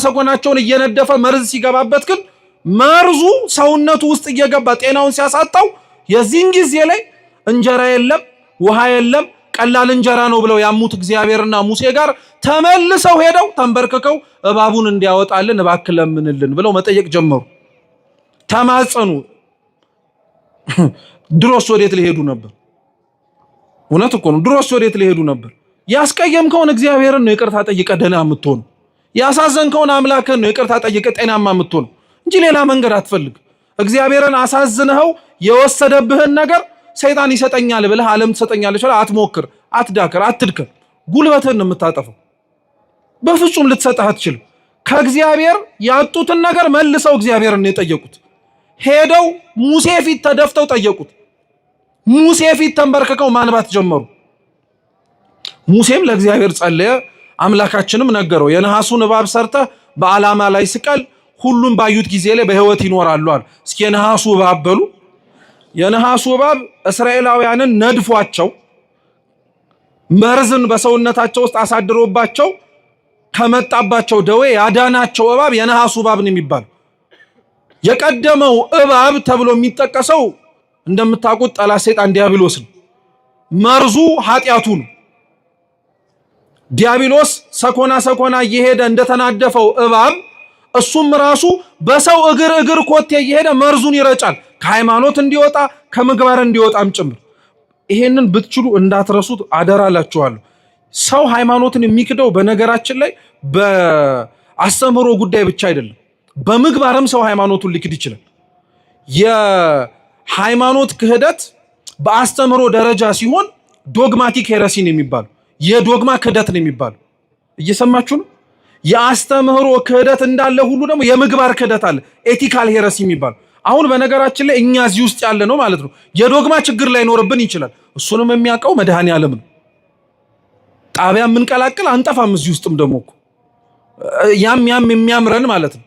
ሰኮናቸውን እየነደፈ መርዝ ሲገባበት ግን መርዙ ሰውነቱ ውስጥ እየገባ ጤናውን ሲያሳጣው የዚህን ጊዜ ላይ እንጀራ የለም ውሃ የለም ቀላል እንጀራ ነው ብለው ያሙት እግዚአብሔርና ሙሴ ጋር ተመልሰው ሄደው ተንበርክከው እባቡን እንዲያወጣልን እባክህ ለምንልን ብለው መጠየቅ ጀመሩ። ተማጸኑ። ድሮስ ወዴት ሊሄዱ ነበር? እውነት እኮ ነው። ድሮስ ወዴት ሊሄዱ ነበር? ያስቀየምከውን እግዚአብሔርን ነው ይቅርታ ጠይቀህ ደህና የምትሆነው። ያሳዘንከውን አምላክን ነው ይቅርታ ጠይቀህ ጤናማ የምትሆነው እንጂ ሌላ መንገድ አትፈልግ። እግዚአብሔርን አሳዝነኸው የወሰደብህን ነገር ሰይጣን ይሰጠኛል ብለህ ዓለም ትሰጠኛለች ብለህ አትሞክር፣ አትዳክር፣ አትድከም። ጉልበትህን ነው የምታጠፈው። በፍጹም ልትሰጥህ አትችልም። ከእግዚአብሔር ያጡትን ነገር መልሰው እግዚአብሔርን ነው የጠየቁት። ሄደው ሙሴ ፊት ተደፍተው ጠየቁት። ሙሴ ፊት ተንበርክከው ማንባት ጀመሩ። ሙሴም ለእግዚአብሔር ጸለየ። አምላካችንም ነገረው፣ የነሐሱን እባብ ሰርተህ በዓላማ ላይ ስቀል፣ ሁሉም ባዩት ጊዜ ላይ በህይወት ይኖራሉ አለ። እስኪ የነሐሱ እባብ በሉ። የነሐሱ እባብ እስራኤላውያንን ነድፏቸው መርዝን በሰውነታቸው ውስጥ አሳድሮባቸው ከመጣባቸው ደዌ ያዳናቸው እባብ የነሐሱ እባብ ነው የሚባለው። የቀደመው እባብ ተብሎ የሚጠቀሰው እንደምታውቁት ጠላት ሰይጣን ዲያብሎስ ነው። መርዙ ኃጢአቱ ነው። ዲያብሎስ ሰኮና እየሄደ እንደተናደፈው እባብ እሱም ራሱ በሰው እግር ኮቴ እየሄደ መርዙን ይረጫል፣ ከሃይማኖት እንዲወጣ ከምግባር እንዲወጣም ጭምር። ይሄንን ብትችሉ እንዳትረሱት አደራላችኋለሁ። ሰው ሃይማኖትን የሚክደው በነገራችን ላይ በአስተምህሮ ጉዳይ ብቻ አይደለም፣ በምግባርም ሰው ሃይማኖቱን ሊክድ ይችላል። የሃይማኖት ክህደት በአስተምህሮ ደረጃ ሲሆን ዶግማቲክ ሄረሲ ነው የሚባለው፣ የዶግማ ክህደት ነው የሚባለው። እየሰማችሁ ነው? የአስተምህሮ ክህደት እንዳለ ሁሉ ደግሞ የምግባር ክህደት አለ፣ ኤቲካል ሄረሲ የሚባለው። አሁን በነገራችን ላይ እኛ እዚህ ውስጥ ያለ ነው ማለት ነው። የዶግማ ችግር ላይኖርብን ይችላል። እሱንም የሚያውቀው መድኃኔዓለም ነው። ጣቢያ የምንቀላቅል አንጠፋም። እዚህ ውስጥም ደግሞ ያም የሚያምረን ማለት ነው።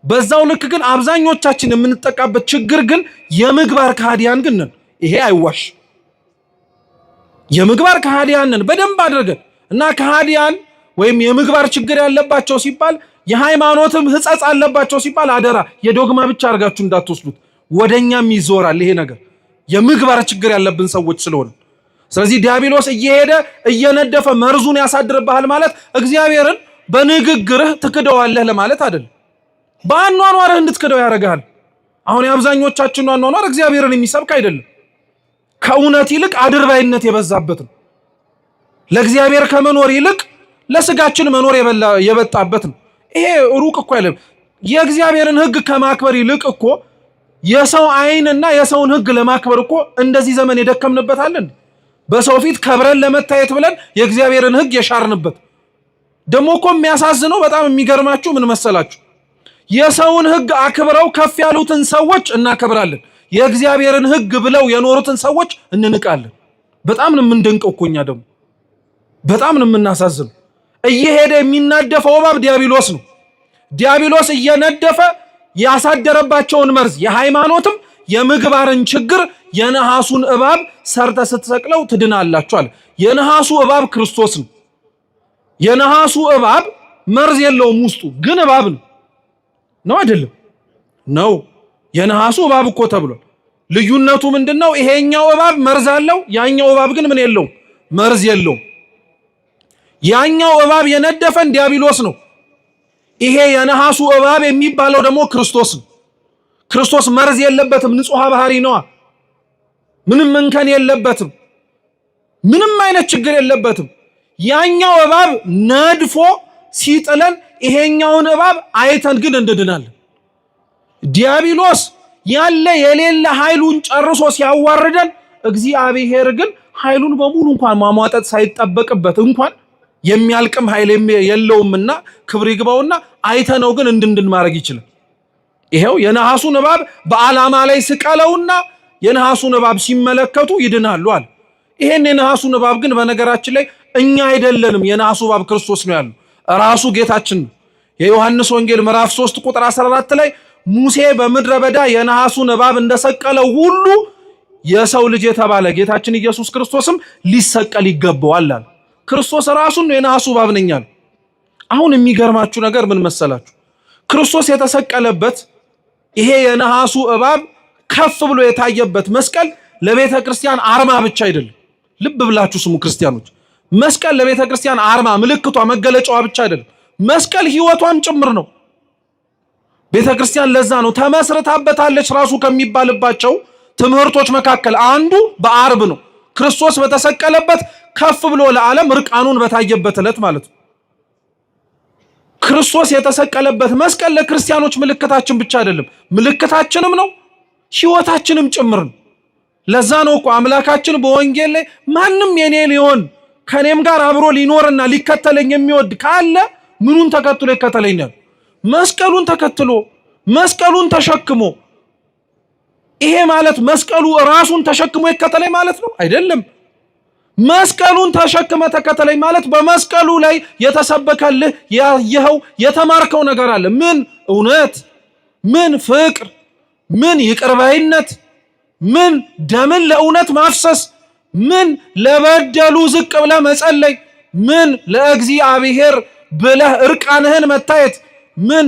በዛው ልክ ግን አብዛኞቻችን የምንጠቃበት ችግር ግን የምግባር ከሃዲያን ግን ነን። ይሄ አይዋሽ። የምግባር ከሃዲያን ነን በደንብ አድርገን እና ከሃዲያን ወይም የምግባር ችግር ያለባቸው ሲባል የሃይማኖትም ሕጸጽ አለባቸው ሲባል አደራ የዶግማ ብቻ አድርጋችሁ እንዳትወስዱት። ወደኛም ይዞራል ይሄ ነገር የምግባር ችግር ያለብን ሰዎች ስለሆነ። ስለዚህ ዲያብሎስ እየሄደ እየነደፈ መርዙን ያሳድርብሃል ማለት እግዚአብሔርን በንግግርህ ትክደዋለህ ለማለት አይደለም። በአኗኗርህ እንድትክደው ያደርግሃል። አሁን የአብዛኞቻችን አኗኗር እግዚአብሔርን የሚሰብክ አይደለም። ከእውነት ይልቅ አድርባይነት የበዛበት ነው። ለእግዚአብሔር ከመኖር ይልቅ ለስጋችን መኖር የበጣበት ነው። ይሄ ሩቅ እኮ አይደለም። የእግዚአብሔርን ሕግ ከማክበር ይልቅ እኮ የሰው ዓይንና የሰውን ሕግ ለማክበር እኮ እንደዚህ ዘመን የደከምንበታለን። በሰው ፊት ከብረን ለመታየት ብለን የእግዚአብሔርን ሕግ የሻርንበት። ደግሞ እኮ የሚያሳዝነው በጣም የሚገርማችሁ ምን መሰላችሁ? የሰውን ሕግ አክብረው ከፍ ያሉትን ሰዎች እናከብራለን፣ የእግዚአብሔርን ሕግ ብለው የኖሩትን ሰዎች እንንቃለን። በጣም ነው የምንደንቀው እኮ እኛ ደግሞ በጣም ነው የምናሳዝነው። እየሄደ የሚናደፈው እባብ ዲያብሎስ ነው። ዲያብሎስ እየነደፈ ያሳደረባቸውን መርዝ የሃይማኖትም የምግባርን ችግር የነሐሱን እባብ ሰርተ ስትሰቅለው ትድናላችኋል። የነሐሱ እባብ ክርስቶስ ነው። የነሐሱ እባብ መርዝ የለውም ውስጡ ግን እባብ ነው አይደለም? ነው። የነሐሱ እባብ እኮ ተብሏል። ልዩነቱ ምንድነው? ይሄኛው እባብ መርዝ አለው፣ ያኛው እባብ ግን ምን የለው? መርዝ የለው። ያኛው እባብ የነደፈን ዲያብሎስ ነው። ይሄ የነሐሱ እባብ የሚባለው ደግሞ ክርስቶስ ነው። ክርስቶስ መርዝ የለበትም፣ ንጹሕ ባህሪ ነው። ምንም እንከን የለበትም፣ ምንም አይነት ችግር የለበትም። ያኛው እባብ ነድፎ ሲጥለን ይሄኛውን እባብ አይተን ግን እንድድናለን። ዲያብሎስ ያለ የሌለ ኃይሉን ጨርሶ ሲያዋርደን፣ እግዚአብሔር ግን ኃይሉን በሙሉ እንኳን ማሟጠጥ ሳይጠበቅበት እንኳን የሚያልቅም ኃይል የለውምና ክብር ይግባውና አይተነው ግን እንድንድን ማድረግ ይችላል። ይሄው የነሐሱን እባብ በዓላማ ላይ ስቀለውና የነሐሱን እባብ ሲመለከቱ ይድናሉ አለ። ይሄን የነሐሱን እባብ ግን በነገራችን ላይ እኛ አይደለንም። የነሐሱ እባብ ክርስቶስ ነው ያለው፣ ራሱ ጌታችን ነው። የዮሐንስ ወንጌል ምዕራፍ 3 ቁጥር 14 ላይ ሙሴ በምድረ በዳ የነሐሱን እባብ እንደሰቀለው ሁሉ የሰው ልጅ የተባለ ጌታችን ኢየሱስ ክርስቶስም ሊሰቀል ይገባዋል አለ። ክርስቶስ ራሱን የነሐሱ እባብ ነኝ አለ። አሁን የሚገርማችሁ ነገር ምን መሰላችሁ? ክርስቶስ የተሰቀለበት ይሄ የነሐሱ እባብ ከፍ ብሎ የታየበት መስቀል ለቤተ ክርስቲያን አርማ ብቻ አይደለም። ልብ ብላችሁ ስሙ ክርስቲያኖች። መስቀል ለቤተ ክርስቲያን አርማ፣ ምልክቷ፣ መገለጫዋ ብቻ አይደለም። መስቀል ሕይወቷም ጭምር ነው። ቤተ ክርስቲያን ለዛ ነው ተመስርታበታለች ራሱ ከሚባልባቸው ትምህርቶች መካከል አንዱ በአርብ ነው። ክርስቶስ በተሰቀለበት ከፍ ብሎ ለዓለም ርቃኑን በታየበት ዕለት ማለት ነው። ክርስቶስ የተሰቀለበት መስቀል ለክርስቲያኖች ምልክታችን ብቻ አይደለም፣ ምልክታችንም ነው፣ ሕይወታችንም ጭምር ነው። ለዛ ነው እኮ አምላካችን በወንጌል ላይ ማንም የኔ ሊሆን ከኔም ጋር አብሮ ሊኖርና ሊከተለኝ የሚወድ ካለ ምኑን ተከትሎ ይከተለኛል? መስቀሉን ተከትሎ መስቀሉን ተሸክሞ። ይሄ ማለት መስቀሉ ራሱን ተሸክሞ ይከተለኝ ማለት ነው አይደለም። መስቀሉን ተሸክመ ተከተለኝ ማለት በመስቀሉ ላይ የተሰበከልህ ያየኸው የተማርከው ነገር አለ። ምን እውነት፣ ምን ፍቅር፣ ምን ይቅርባይነት፣ ምን ደምን ለእውነት ማፍሰስ፣ ምን ለበደሉ ዝቅ ብለህ መጸለይ፣ ምን ለእግዚአብሔር ብለህ እርቃንህን መታየት፣ ምን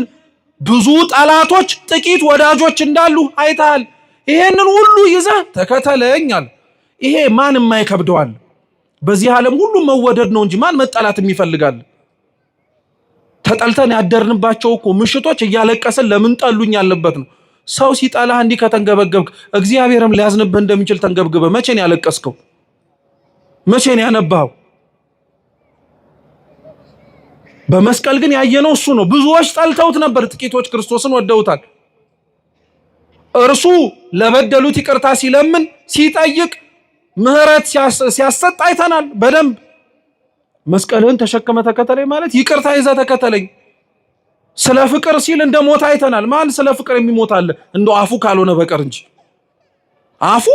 ብዙ ጠላቶች ጥቂት ወዳጆች እንዳሉ አይተሃል። ይሄንን ሁሉ ይዘህ ተከተለኛል። ይሄ ማን የማይከብደዋል? በዚህ ዓለም ሁሉ መወደድ ነው እንጂ ማን መጠላት የሚፈልጋል? ተጠልተን ያደርንባቸው እኮ ምሽቶች እያለቀስን ለምን ጠሉኝ ያለበት ነው። ሰው ሲጠላህ እንዲህ ከተንገበገብክ እግዚአብሔርም ሊያዝንብህ እንደሚችል ተንገብግበህ መቼ ነው ያለቀስከው? መቼ ነው ያነባኸው? በመስቀል ግን ያየነው እሱ ነው። ብዙዎች ጠልተውት ነበር፣ ጥቂቶች ክርስቶስን ወደውታል። እርሱ ለበደሉት ይቅርታ ሲለምን ሲጠይቅ ምህረት ሲያሰጥ አይተናል በደንብ። መስቀልህን ተሸክመ ተከተለኝ ማለት ይቅርታ ይዘህ ተከተለኝ። ስለ ፍቅር ሲል እንደ ሞት አይተናል። ማን ስለ ፍቅር የሚሞት አለ? እንደ አፉ ካልሆነ በቀር እንጂ አፉ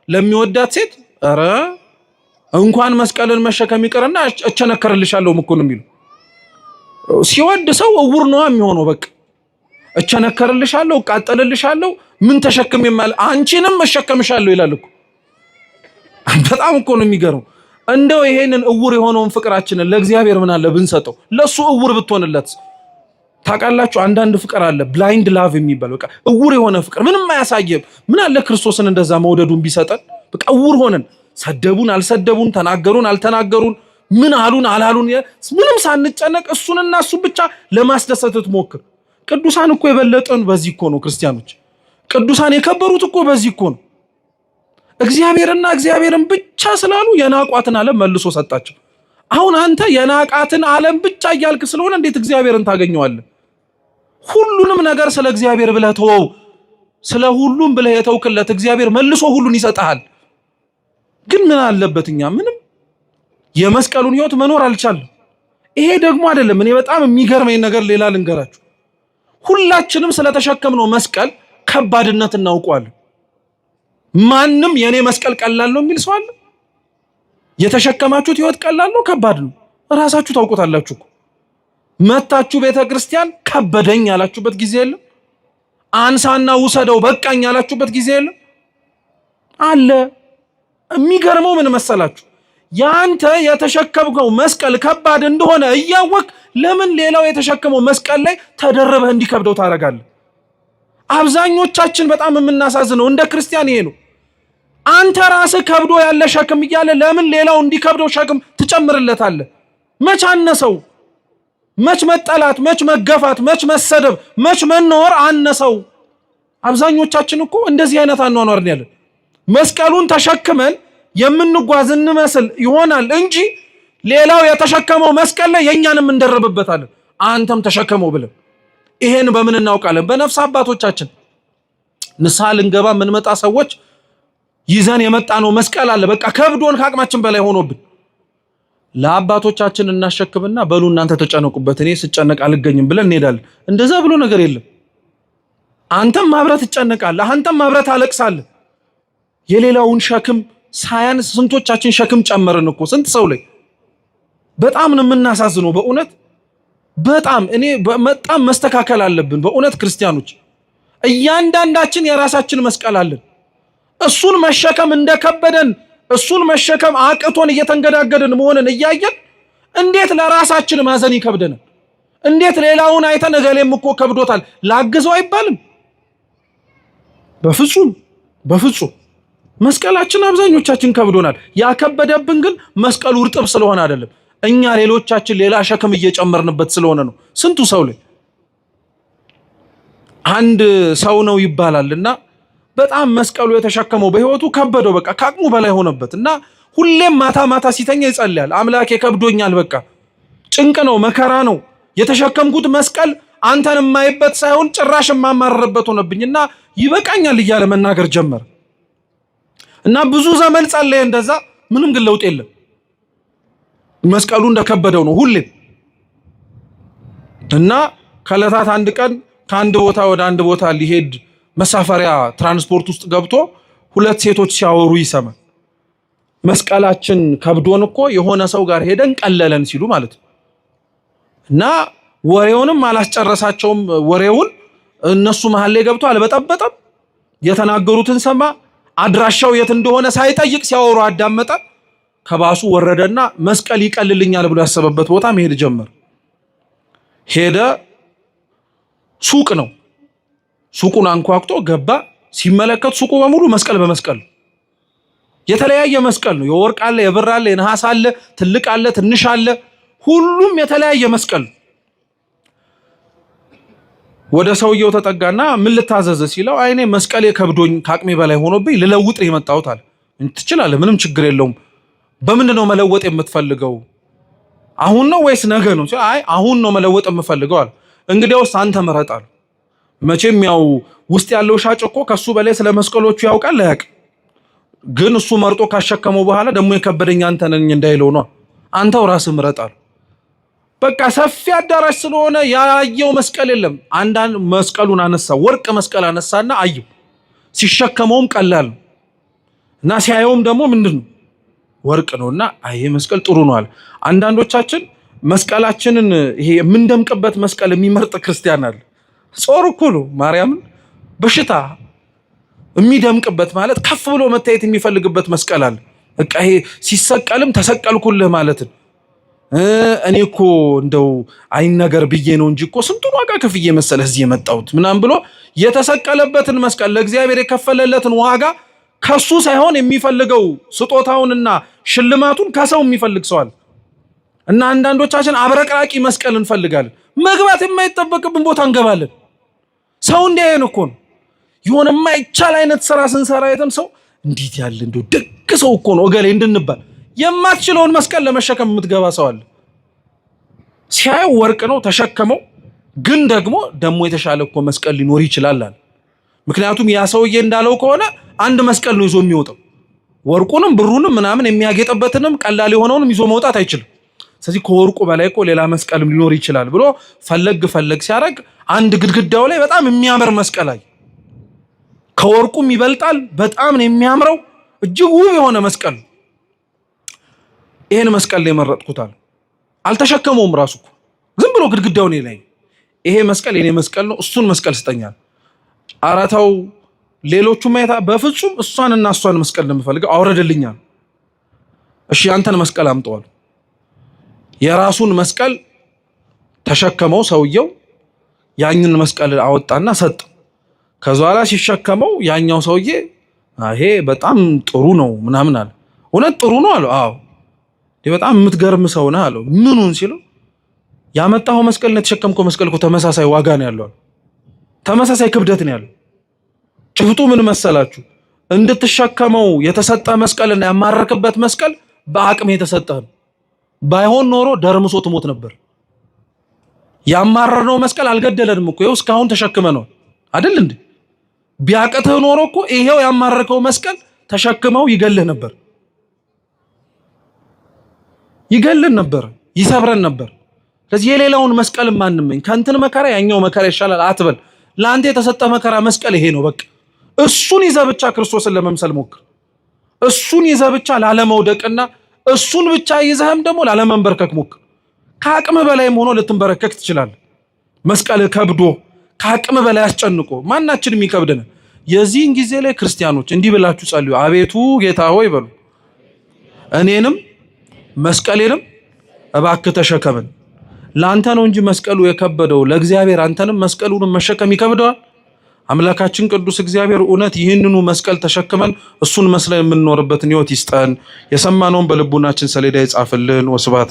ለሚወዳት ሴት ኧረ እንኳን መስቀልን መሸከም ይቅርና እቸነከርልሻለሁ እኮ ነው የሚለው። ሲወድ ሰው እውር ነው የሚሆነው። በቃ እቸነከርልሻለሁ፣ እቃጠልልሻለሁ፣ ምን ተሸክም ይማል አንቺንም እሸከምሻለሁ ይላል እኮ። በጣም እኮ ነው የሚገርመው። እንደው ይሄንን እውር የሆነውን ፍቅራችንን ለእግዚአብሔር ምን አለ ብንሰጠው? ለሱ እውር ብትሆንለት። ታውቃላችሁ አንዳንድ ፍቅር አለ ብላይንድ ላቭ የሚባል በቃ እውር የሆነ ፍቅር ምንም አያሳየም። ምን አለ ክርስቶስን እንደዛ መውደዱን ቢሰጠን። በቃ እውር ሆነን ሰደቡን አልሰደቡን፣ ተናገሩን አልተናገሩን፣ ምን አሉን አላሉን፣ ምንም ሳንጨነቅ እሱንና እሱ ብቻ ለማስደሰት ትሞክር። ቅዱሳን እኮ የበለጠን በዚህ እኮ ነው። ክርስቲያኖች ቅዱሳን የከበሩት እኮ በዚህ እኮ ነው። እግዚአብሔርና እግዚአብሔርን ብቻ ስላሉ የናቋትን ዓለም መልሶ ሰጣቸው። አሁን አንተ የናቃትን ዓለም ብቻ እያልክ ስለሆነ እንዴት እግዚአብሔርን ታገኘዋለህ? ሁሉንም ነገር ስለ እግዚአብሔር ብለህ ተወው። ስለ ሁሉም ብለህ የተውክለት እግዚአብሔር መልሶ ሁሉን ይሰጣል። ግን ምን አለበት እኛ ምንም የመስቀሉን ሕይወት መኖር አልቻለም። ይሄ ደግሞ አይደለም። እኔ በጣም የሚገርመኝ ነገር ሌላ ልንገራችሁ። ሁላችንም ስለተሸከምነው መስቀል ከባድነት እናውቀዋለን። ማንም የኔ መስቀል ቀላል ነው የሚል ሰው አለ? የተሸከማችሁት ሕይወት ቀላል ነው ከባድ ነው? ራሳችሁ ታውቁታላችሁ እኮ። መታችሁ ቤተክርስቲያን ከበደኝ ያላችሁበት ጊዜ የለም? አንሳና ውሰደው በቃኝ ያላችሁበት ጊዜ የለም? አለ። የሚገርመው ምን መሰላችሁ? ያንተ የተሸከምከው መስቀል ከባድ እንደሆነ እያወቅ ለምን ሌላው የተሸከመው መስቀል ላይ ተደረበህ እንዲከብደው ታደርጋለህ? አብዛኞቻችን በጣም የምናሳዝነው እንደ ክርስቲያን ይሄ ነው። አንተ ራስህ ከብዶ ያለ ሸክም እያለ ለምን ሌላው እንዲከብደው ሸክም ትጨምርለታለህ? መች አነሰው? መች መጠላት፣ መች መገፋት፣ መች መሰደብ፣ መች መኖር አነሰው? አብዛኞቻችን እኮ እንደዚህ አይነት አኗኗር ነው ያለን። መስቀሉን ተሸክመን የምንጓዝ እንመስል ይሆናል እንጂ ሌላው የተሸከመው መስቀል ላይ የኛንም እንደረብበታለን። አንተም ተሸከመው ብለን ይሄን በምን እናውቃለን? በነፍስ አባቶቻችን ንስሐ ልንገባ የምንመጣ ሰዎች ይዘን የመጣ ነው መስቀል አለ። በቃ ከብዶን ከአቅማችን በላይ ሆኖብን ለአባቶቻችን እናሸክምና በሉ እናንተ ተጨነቁበት እኔ ስጨነቅ አልገኝም ብለን እንሄዳለን። እንደዛ ብሎ ነገር የለም። አንተም ማብረት ትጨነቃለህ፣ አንተም ማብረት አለቅሳለህ። የሌላውን ሸክም ሳያንስ ስንቶቻችን ሸክም ጨመርን እኮ ስንት ሰው ላይ። በጣም ነው የምናሳዝነው በእውነት በጣም በጣም መስተካከል አለብን በእውነት ክርስቲያኖች። እያንዳንዳችን የራሳችን መስቀል አለን። እሱን መሸከም እንደከበደን እሱን መሸከም አቅቶን እየተንገዳገድን መሆንን እያየን እንዴት ለራሳችን ማዘን ይከብደናል? እንዴት ሌላውን አይተን እገሌም እኮ ከብዶታል ላግዘው አይባልም? በፍጹም በፍጹም። መስቀላችን አብዛኞቻችን ከብዶናል። ያከበደብን ግን መስቀሉ እርጥብ ስለሆነ አይደለም፣ እኛ ሌሎቻችን ሌላ ሸክም እየጨመርንበት ስለሆነ ነው። ስንቱ ሰው ላይ አንድ ሰው ነው ይባላልና በጣም መስቀሉ የተሸከመው በህይወቱ ከበደው፣ በቃ ከአቅሙ በላይ ሆነበት እና ሁሌም ማታ ማታ ሲተኛ ይጸልያል። አምላኬ ከብዶኛል፣ በቃ ጭንቅ ነው፣ መከራ ነው፣ የተሸከምኩት መስቀል አንተን የማይበት ሳይሆን ጭራሽ የማማረርበት ሆነብኝና ይበቃኛል እያለ መናገር ጀመረ እና ብዙ ዘመን ጸለየ። እንደዛ ምንም ግን ለውጥ የለም። መስቀሉ እንደከበደው ነው ሁሌም እና ከዕለታት አንድ ቀን ከአንድ ቦታ ወደ አንድ ቦታ ሊሄድ መሳፈሪያ ትራንስፖርት ውስጥ ገብቶ ሁለት ሴቶች ሲያወሩ ይሰማል። መስቀላችን ከብዶን እኮ የሆነ ሰው ጋር ሄደን ቀለለን ሲሉ ማለት ነው። እና ወሬውንም አላስጨረሳቸውም። ወሬውን እነሱ መሃል ላይ ገብቶ አልበጠበጠም። የተናገሩትን ሰማ። አድራሻው የት እንደሆነ ሳይጠይቅ ሲያወሩ አዳመጠ። ከባሱ ወረደና መስቀል ይቀልልኛል ብሎ ያሰበበት ቦታ መሄድ ጀመር። ሄደ። ሱቅ ነው። ሱቁን አንኳኩቶ ገባ። ሲመለከት ሱቁ በሙሉ መስቀል በመስቀል የተለያየ መስቀል ነው። የወርቅ አለ፣ የብር አለ፣ የነሐስ አለ፣ ትልቅ አለ፣ ትንሽ አለ፣ ሁሉም የተለያየ መስቀል። ወደ ሰውየው ተጠጋና ምን ልታዘዝ ሲለው አይኔ መስቀሌ ከብዶኝ ከአቅሜ በላይ ሆኖብኝ ልለውጥ ነው የመጣሁት አለ። ትችላለህ፣ ምንም ችግር የለውም። በምንድን ነው መለወጥ የምትፈልገው? አሁን ነው ወይስ ነገ ነው? አይ አሁን ነው መለወጥ የምፈልገው አለ። እንግዲያውስ አንተ ምረጥ አለ። መቼም ያው ውስጥ ያለው ሻጭ እኮ ከሱ በላይ ስለ መስቀሎቹ ያውቃል አያውቅም? ግን እሱ መርጦ ካሸከመው በኋላ ደግሞ የከበደኝ አንተ ነኝ እንዳይለው ነው። አንተው ራስህ ምረጥ አለ። በቃ ሰፊ አዳራሽ ስለሆነ ያየው መስቀል የለም። አንዳንድ መስቀሉን አነሳ፣ ወርቅ መስቀል አነሳና አየው። ሲሸከመውም ቀላል ነው እና ሲያየውም ደግሞ ምንድነው ወርቅ ነውና አይ መስቀል ጥሩ ነው አለ። አንዳንዶቻችን መስቀላችንን ይሄ የምንደምቅበት መስቀል የሚመርጥ ክርስቲያን አለ። ጾር እኮ ነው ማርያምን በሽታ የሚደምቅበት ማለት ከፍ ብሎ መታየት የሚፈልግበት መስቀል አለ። በቃ ይሄ ሲሰቀልም ተሰቀልኩልህ ማለትን እኔ እኮ እንደው አይን ነገር ብዬ ነው እንጂ እኮ ስንቱን ዋጋ ከፍዬ መሰለህ እዚህ የመጣሁት ምናምን ብሎ የተሰቀለበትን መስቀል ለእግዚአብሔር የከፈለለትን ዋጋ ከሱ ሳይሆን የሚፈልገው ስጦታውንና ሽልማቱን ከሰው የሚፈልግ ሰዋል። እና አንዳንዶቻችን አብረቅራቂ መስቀል እንፈልጋለን። መግባት የማይጠበቅብን ቦታ እንገባለን። ሰው እንዲያየን እኮ ነው። የሆነ የማይቻል አይነት ስራ ስንሰራ አይተን ሰው እንዴት ያለ እንደው ደግ ሰው እኮ ነው እገሌ እንድንባል የማትችለውን መስቀል ለመሸከም የምትገባ ሰው አለ። ሲያየው ወርቅ ነው ተሸከመው፣ ግን ደግሞ የተሻለ እኮ መስቀል ሊኖር ይችላል አለ። ምክንያቱም ያ ሰውዬ እንዳለው ከሆነ አንድ መስቀል ነው ይዞ የሚወጣው። ወርቁንም ብሩንም ምናምን የሚያጌጥበትንም ቀላል የሆነውንም ይዞ መውጣት አይችልም። ስለዚህ ከወርቁ በላይ እኮ ሌላ መስቀልም ሊኖር ይችላል ብሎ ፈለግ ሲያደርግ አንድ ግድግዳው ላይ በጣም የሚያምር መስቀል አይ። ከወርቁም ይበልጣል፣ በጣም ነው የሚያምረው፣ እጅግ ውብ የሆነ መስቀል። ይሄን መስቀል ላይ መረጥኩታል። አልተሸከመውም ራሱ እኮ ዝም ብሎ ግድግዳው ላይ ይሄ መስቀል የኔ መስቀል ነው፣ እሱን መስቀል ስጠኛል። አራታው ሌሎቹ ማየታ በፍጹም እሷንና እሷን መስቀል እንደምፈልገው አውረድልኛል። እሺ አንተን መስቀል አምጣዋል። የራሱን መስቀል ተሸከመው ሰውየው ያንን መስቀል አወጣና ሰጥ። ከዛላ ሲሸከመው ያኛው ሰውዬ ይሄ በጣም ጥሩ ነው ምናምን አለ። እውነት ጥሩ ነው አለው። አዎ በጣም የምትገርም ሰው ነህ አለው። ምኑን ሲለው ያመጣው መስቀል ነው የተሸከምከው መስቀል እኮ ተመሳሳይ ዋጋ ነው ያለው፣ ተመሳሳይ ክብደት ነው ያለው። ጭብጡ ምን መሰላችሁ? እንድትሸከመው የተሰጠ መስቀልና ያማረክበት መስቀል በአቅም የተሰጠ ነው። ባይሆን ኖሮ ደርምሶ ትሞት ነበር። ያማረርነው መስቀል አልገደለንም እኮ ይኸው እስካሁን ተሸክመ ነው አይደል እንዴ? ቢያቀትህ ኖሮ እኮ ይሄው ያማረከው መስቀል ተሸክመው ይገልህ ነበር፣ ይገልን ነበር፣ ይሰብረን ነበር። ስለዚህ የሌላውን መስቀል ማንመኝ ከእንትን መከራ ያኛው መከራ ይሻላል አትበል። ለአንተ የተሰጠ መከራ መስቀል ይሄ ነው በቃ። እሱን ይዘህ ብቻ ክርስቶስን ለመምሰል ሞክር። እሱን ይዘህ ብቻ ላለመውደቅና እሱን ብቻ ይዘህም ደግሞ ላለመንበርከክ ሞክር። ከአቅም በላይም ሆኖ ልትንበረከክ ትችላለህ። መስቀል ከብዶ ከአቅም በላይ አስጨንቆ ማናችንም ይከብደን። የዚህን ጊዜ ላይ ክርስቲያኖች እንዲህ ብላችሁ ጸልዩ። አቤቱ ጌታ ሆይ በሉ እኔንም መስቀሌንም እባክህ ተሸከመን። ለአንተ ነው እንጂ መስቀሉ የከበደው ለእግዚአብሔር አንተንም መስቀሉንም መሸከም ይከብደዋል? አምላካችን ቅዱስ እግዚአብሔር እውነት ይህንኑ መስቀል ተሸክመን እሱን መስለን የምንኖርበትን ሕይወት ይስጠን። የሰማነውን በልቡናችን ሰሌዳ ይጻፍልን። ወስብሐት